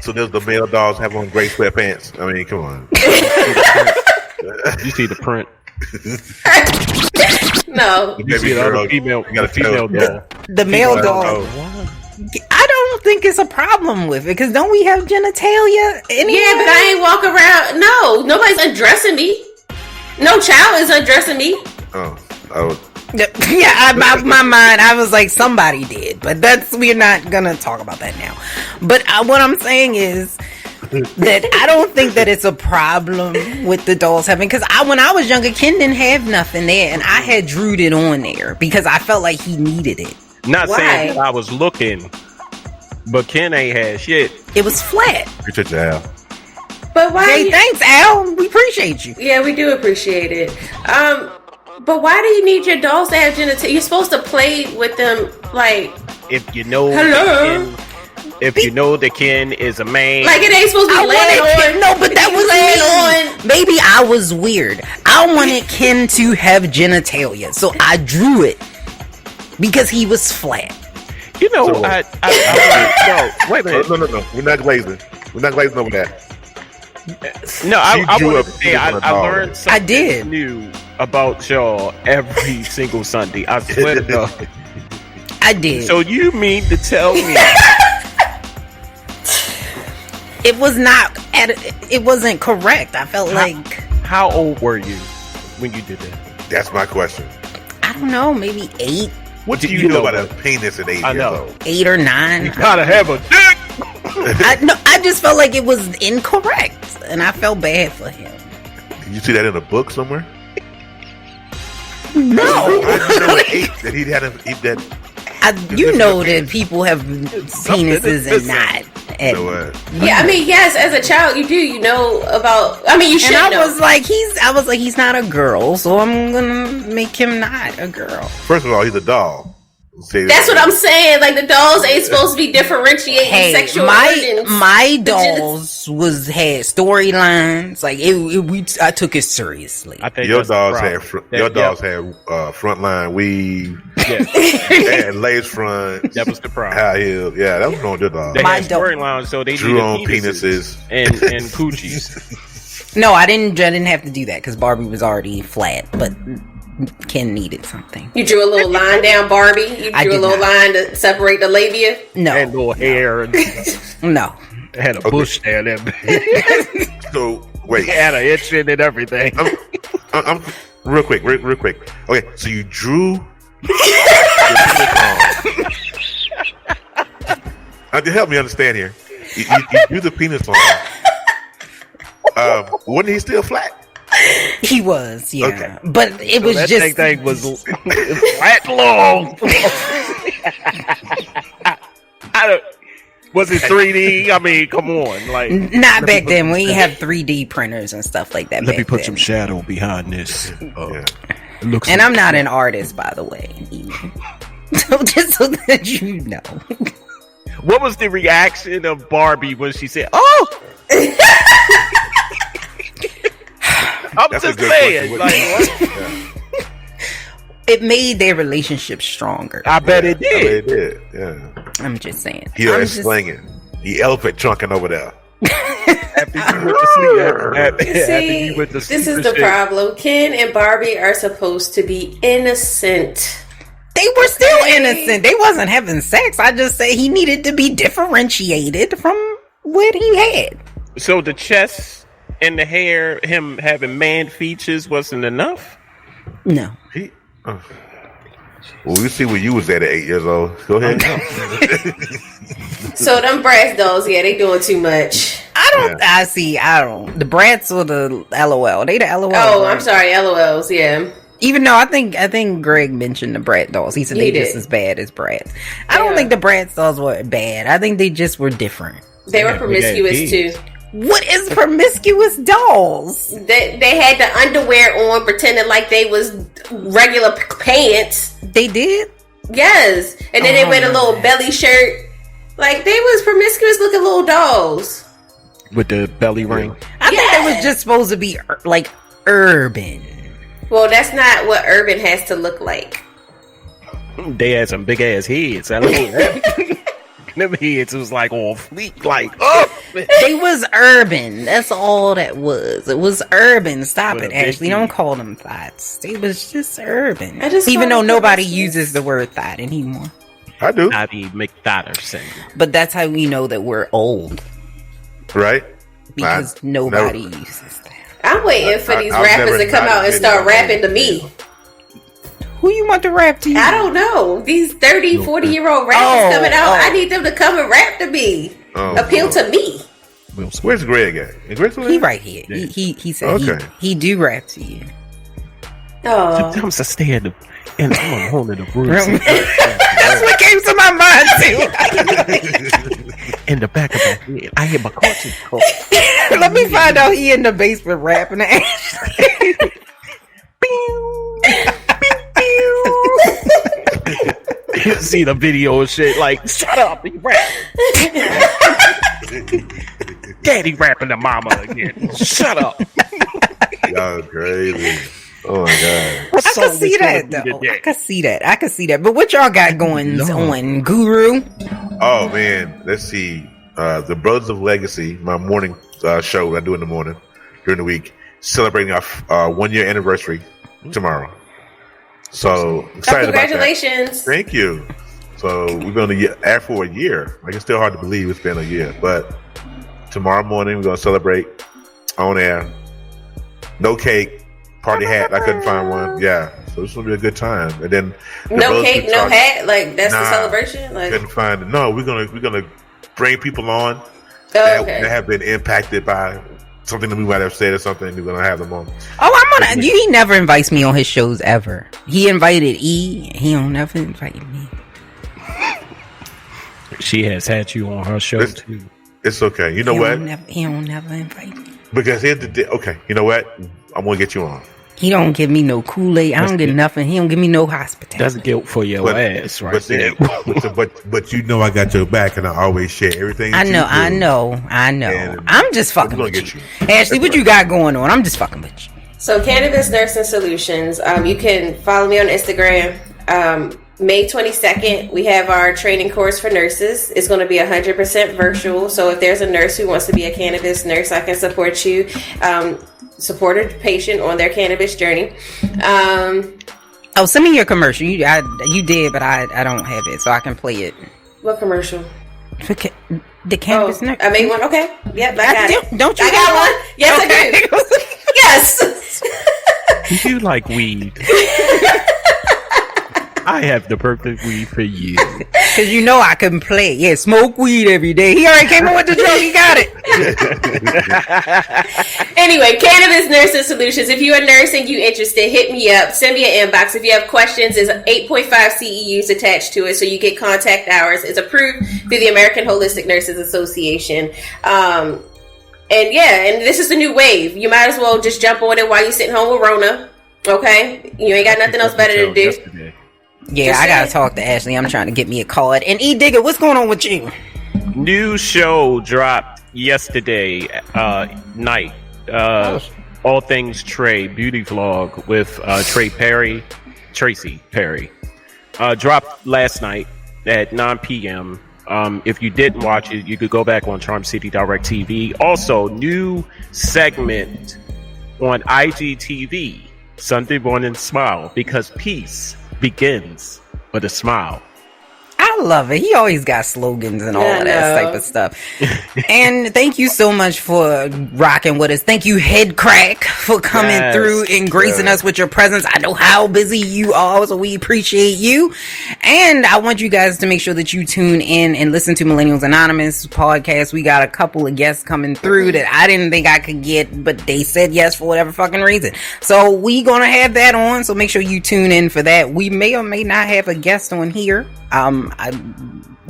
So does the male dolls have on gray sweatpants? I mean, come on. You see the print. No. You see the female. You got a female doll. The male doll. I don't think it's a problem with it because don't we have genitalia anyway? Yeah, but I ain't walk around. No, nobody's undressing me. No child is undressing me. Oh. Yeah, my mind, I was like, somebody did, but we're not gonna talk about that now. But what I'm saying is that I don't think that it's a problem with the dolls having, because when I was younger, Ken didn't have nothing there, and I had drewed it on there because I felt like he needed it. Not saying I was looking, but Ken ain't had shit. It was flat. Appreciate you, Al. But why? Hey, thanks, Al. We appreciate you. Yeah, we do appreciate it. But why do you need your dolls to have genitalia? You're supposed to play with them, like, if you know. Hello. If you know the Ken is a man, like it ain't supposed to be laying on. No, but that was me. Maybe I was weird. I wanted Ken to have genitalia, so I drew it. because he was flat. You know, no, wait a minute. No. We're not glazing. We're not glazing over that. No, I want to say I learned something new about y'all every single Sunday. I swear to God. I did. So you mean to tell me it was not? It wasn't correct. I felt like. How old were you when you did that? That's my question. I don't know, maybe 8. What do you know about a penis at 8 years old? 8 or 9. You gotta have a dick. I just felt like it was incorrect, and I felt bad for him. Did you see that in a book somewhere? No. I know at 8 that he'd had to eat that. You know that people have penises and not. Yeah, I mean, yes, as a child, you do. You know about. I mean, you should. And I was like, he's not a girl, so I'm gonna make him not a girl. First of all, he's a doll. That's what I'm saying. Like the dolls ain't supposed to be differentiating sexual organs. My dolls had storylines. Like I took it seriously. I think your dolls had frontline weave. Yes. And lace front. That was the problem. High heels. Yeah, that was wrong with your dolls. They had storylines, so they drew on penises and coochies. No, I didn't have to do that because Barbie was already flat, but Ken needed something. You drew a little line down Barbie? You drew a little line to separate the labia? No. And little hair. And no. It had a bush there. So, wait. It had an itch in it and everything. I'm real quick. Okay, so you drew to help me understand here. You drew the penis on. Wasn't he still flat? He was, yeah. Okay. But it was that just thing was flat long. Was it 3D? I mean, come on, like not back then. We didn't have 3D printers and stuff like that. Let me put some shadow behind this. It looks. And I'm not an artist, by the way. So just so that you know. What was the reaction of Barbie when she said, "Oh"? I'm just saying, like, what? It made their relationship stronger. I bet it did. I bet it did. Yeah. I'm just saying. He was slinging. The elephant trunking over there. After you went to sleep. This is the problem. Ken and Barbie are supposed to be innocent. They were still innocent. They wasn't having sex. I just say he needed to be differentiated from what he had. So the chest and the hair, him having man features, wasn't enough? No. Well, we see where you was at 8 years old. Go ahead. So them Bratz dolls, yeah, they doing too much. I don't. The Bratz or the LOL. They the LOL. Oh, right? I'm sorry, LOLs. Yeah. Even though I think Greg mentioned the Bratz dolls. He said they just as bad as Bratz. I don't think the Bratz dolls were bad. I think they just were different. They were promiscuous too. What is promiscuous dolls? They had the underwear on, pretending like they was regular pants. They did? Yes. And then they wear a little belly shirt. Like, they was promiscuous looking little dolls. With the belly ring? I think they was just supposed to be, like, urban. Well, that's not what urban has to look like. They had some big-ass heads. I know that. Them heads was like on fleek, like, oh! They was urban. That's all that was. It was urban. Stop it, Ashley. Don't call them thoughts. They was just urban. Even though nobody uses the word thought anymore. I do. Nobody McThotterson. But that's how we know that we're old. Right? Because nobody uses that. I'm waiting for these rappers to come out and start rapping to me. Who you want to rap to you? I don't know. These 30, 40-year-old rappers coming out. I need them to come and rap to me. Appeal to me. Where's Greg at? Is Greg still he right here. Yeah. He said he do rap to you. Oh. Sometimes I stay and I'm on hold of the room. That's what came to my mind too. In the back of my head, I hear my conscience call. Let me find out he in the basement rapping. You see the video and shit like, shut up, you rap. Daddy rapping to mama again. Shut up. Y'all crazy. Oh my god! I can see that though. I can see that. But what y'all got going on, Guru? Oh man, let's see. The Brothers of Legacy, my morning show I do in the morning during the week, celebrating our 1 year anniversary tomorrow. So excited about that. Congratulations! Thank you. So we've been on the air for a year. Like, it's still hard to believe it's been a year, but tomorrow morning we're gonna celebrate on air. No cake, party hat. I couldn't find one. Yeah, so this will be a good time. And then no cake, no hat. Like that's the celebration. Like couldn't find it. No, we're gonna bring people on that have been impacted by something that we might have said or something. We're gonna have them on. Oh, he never invites me on his shows ever. He invited E. He don't never invite me. She has had you on her show too. It's okay. You know what? He don't never invite me. Because here's the deal. Okay, you know what? I'm gonna get you on. He don't give me no Kool-Aid. I don't get nothing. He don't give me no hospitality. That's guilt for your ass, right there. But you know I got your back, and I always share everything. I know. I'm just fucking with you. Ashley, what you got going on? I'm just fucking with you. So, Cannabis Nursing Solutions. You can follow me on Instagram. May 22nd, we have our training course for nurses. It's going to be 100% virtual. So if there's a nurse who wants to be a cannabis nurse, I can support you. Support a patient on their cannabis journey. Send me your commercial. You did, but I don't have it, so I can play it. What commercial? The cannabis nurse. I made one. Okay. Yep, I got it. Don't you? I got one. Yes, okay. I do. Yes. Do you like weed? I have the perfect weed for you. Because you know I can play. Yeah, smoke weed every day. He already came up with the drug. He got it. Anyway, Cannabis Nursing Solutions. If you're a nurse and you're interested, hit me up. Send me an inbox. If you have questions, there's 8.5 CEUs attached to it, so you get contact hours. It's approved through the American Holistic Nurses Association. And this is the new wave. You might as well just jump on it while you're sitting home with Rona. Okay? You ain't got nothing else better to do. Yesterday. Yeah, I gotta talk to Ashley. I'm trying to get me a card. And Edigga, what's going on with you? New show dropped yesterday night. All Things Trey beauty vlog with Tracy Perry. Dropped last night at 9 p.m. If you didn't watch it, you could go back on Charm City Direct TV. Also, new segment on IGTV, Sunday Morning Smile, because peace begins with a smile. I love it. He always got slogans and all of that type of stuff. And thank you so much for rocking with us. Thank you, Head Crack, for coming through and gracing us with your presence. I know how busy you are, so we appreciate you. And I want you guys to make sure that you tune in and listen to Millennials Anonymous podcast. We got a couple of guests coming through that I didn't think I could get, but they said yes for whatever fucking reason. So we gonna have that on, so make sure you tune in for that. We may or may not have a guest on here.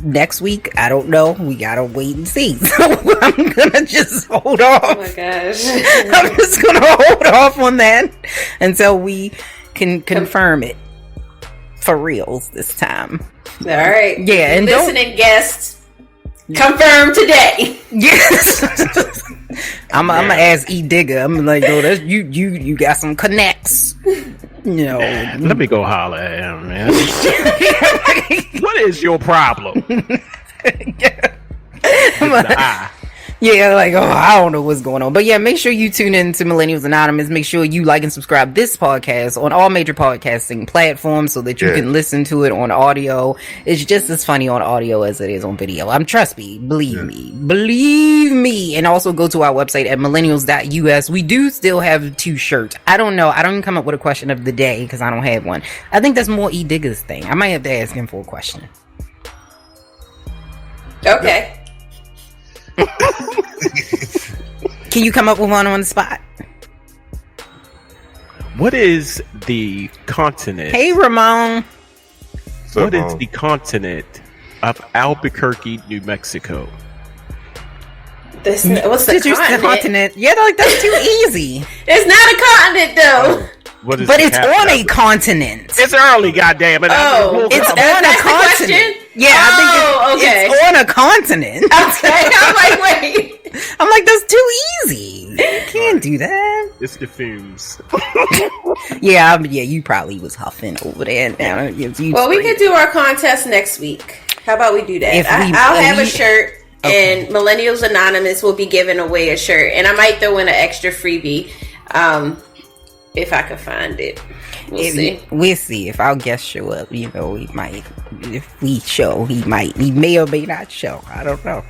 Next week, I don't know. We gotta wait and see. So I'm gonna just hold off. Oh my gosh. I'm just gonna hold off on that until we can confirm it for reals this time. All right. Yeah, and listening guests, confirm today. Yes. I'm gonna ask Edigga. I'm like, yo, that's you got some connects. No. Let me go holler at him, man. What is your problem? Yeah, like, I don't know what's going on. But yeah, make sure you tune in to Millennials Anonymous. Make sure you like and subscribe this podcast on all major podcasting platforms so that you can listen to it on audio. It's just as funny on audio as it is on video. Trust me, believe me. And also go to our website at millennials.us. We do still have 2 shirts. I don't know. I don't even come up with a question of the day because I don't have one. I think that's more Edigga's thing. I might have to ask him for a question. Okay. Can you come up with one on the spot? What is the continent? Hey, Ramon. What is the continent of Albuquerque, New Mexico? What's the continent? Yeah, like that's too easy. It's not a continent, though. What is but it's on a continent. It's early, goddammit. It's on a continent. Yeah, I think it's on a continent. Okay, I'm like, wait. I'm like, that's too easy. You can't do that. It's the fumes. Yeah, you probably was huffing over there. Now, we could do our contest next week. How about we do that? I'll have a shirt, and Millennials Anonymous will be giving away a shirt, and I might throw in an extra freebie if I can find it. We'll see if our guest show up. We might. If we show, he may or may not show. I don't know.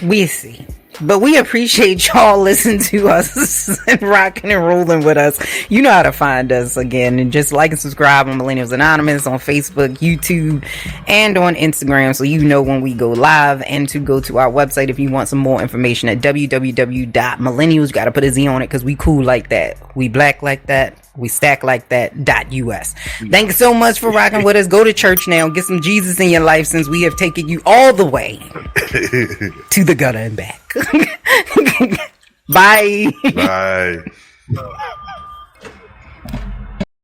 We'll see. But we appreciate y'all listening to us and rocking and rolling with us. You know how to find us again. And just like and subscribe on Millennials Anonymous on Facebook, YouTube, and on Instagram, so you know when we go live. And to go to our website if you want some more information at www.millennials. You got to put a Z on it because we cool like that. We black like that. We stack like that. .us. Thank you so much for rocking with us. Go to church now. Get some Jesus in your life, since we have taken you all the way to the gutter and back. Bye. Bye.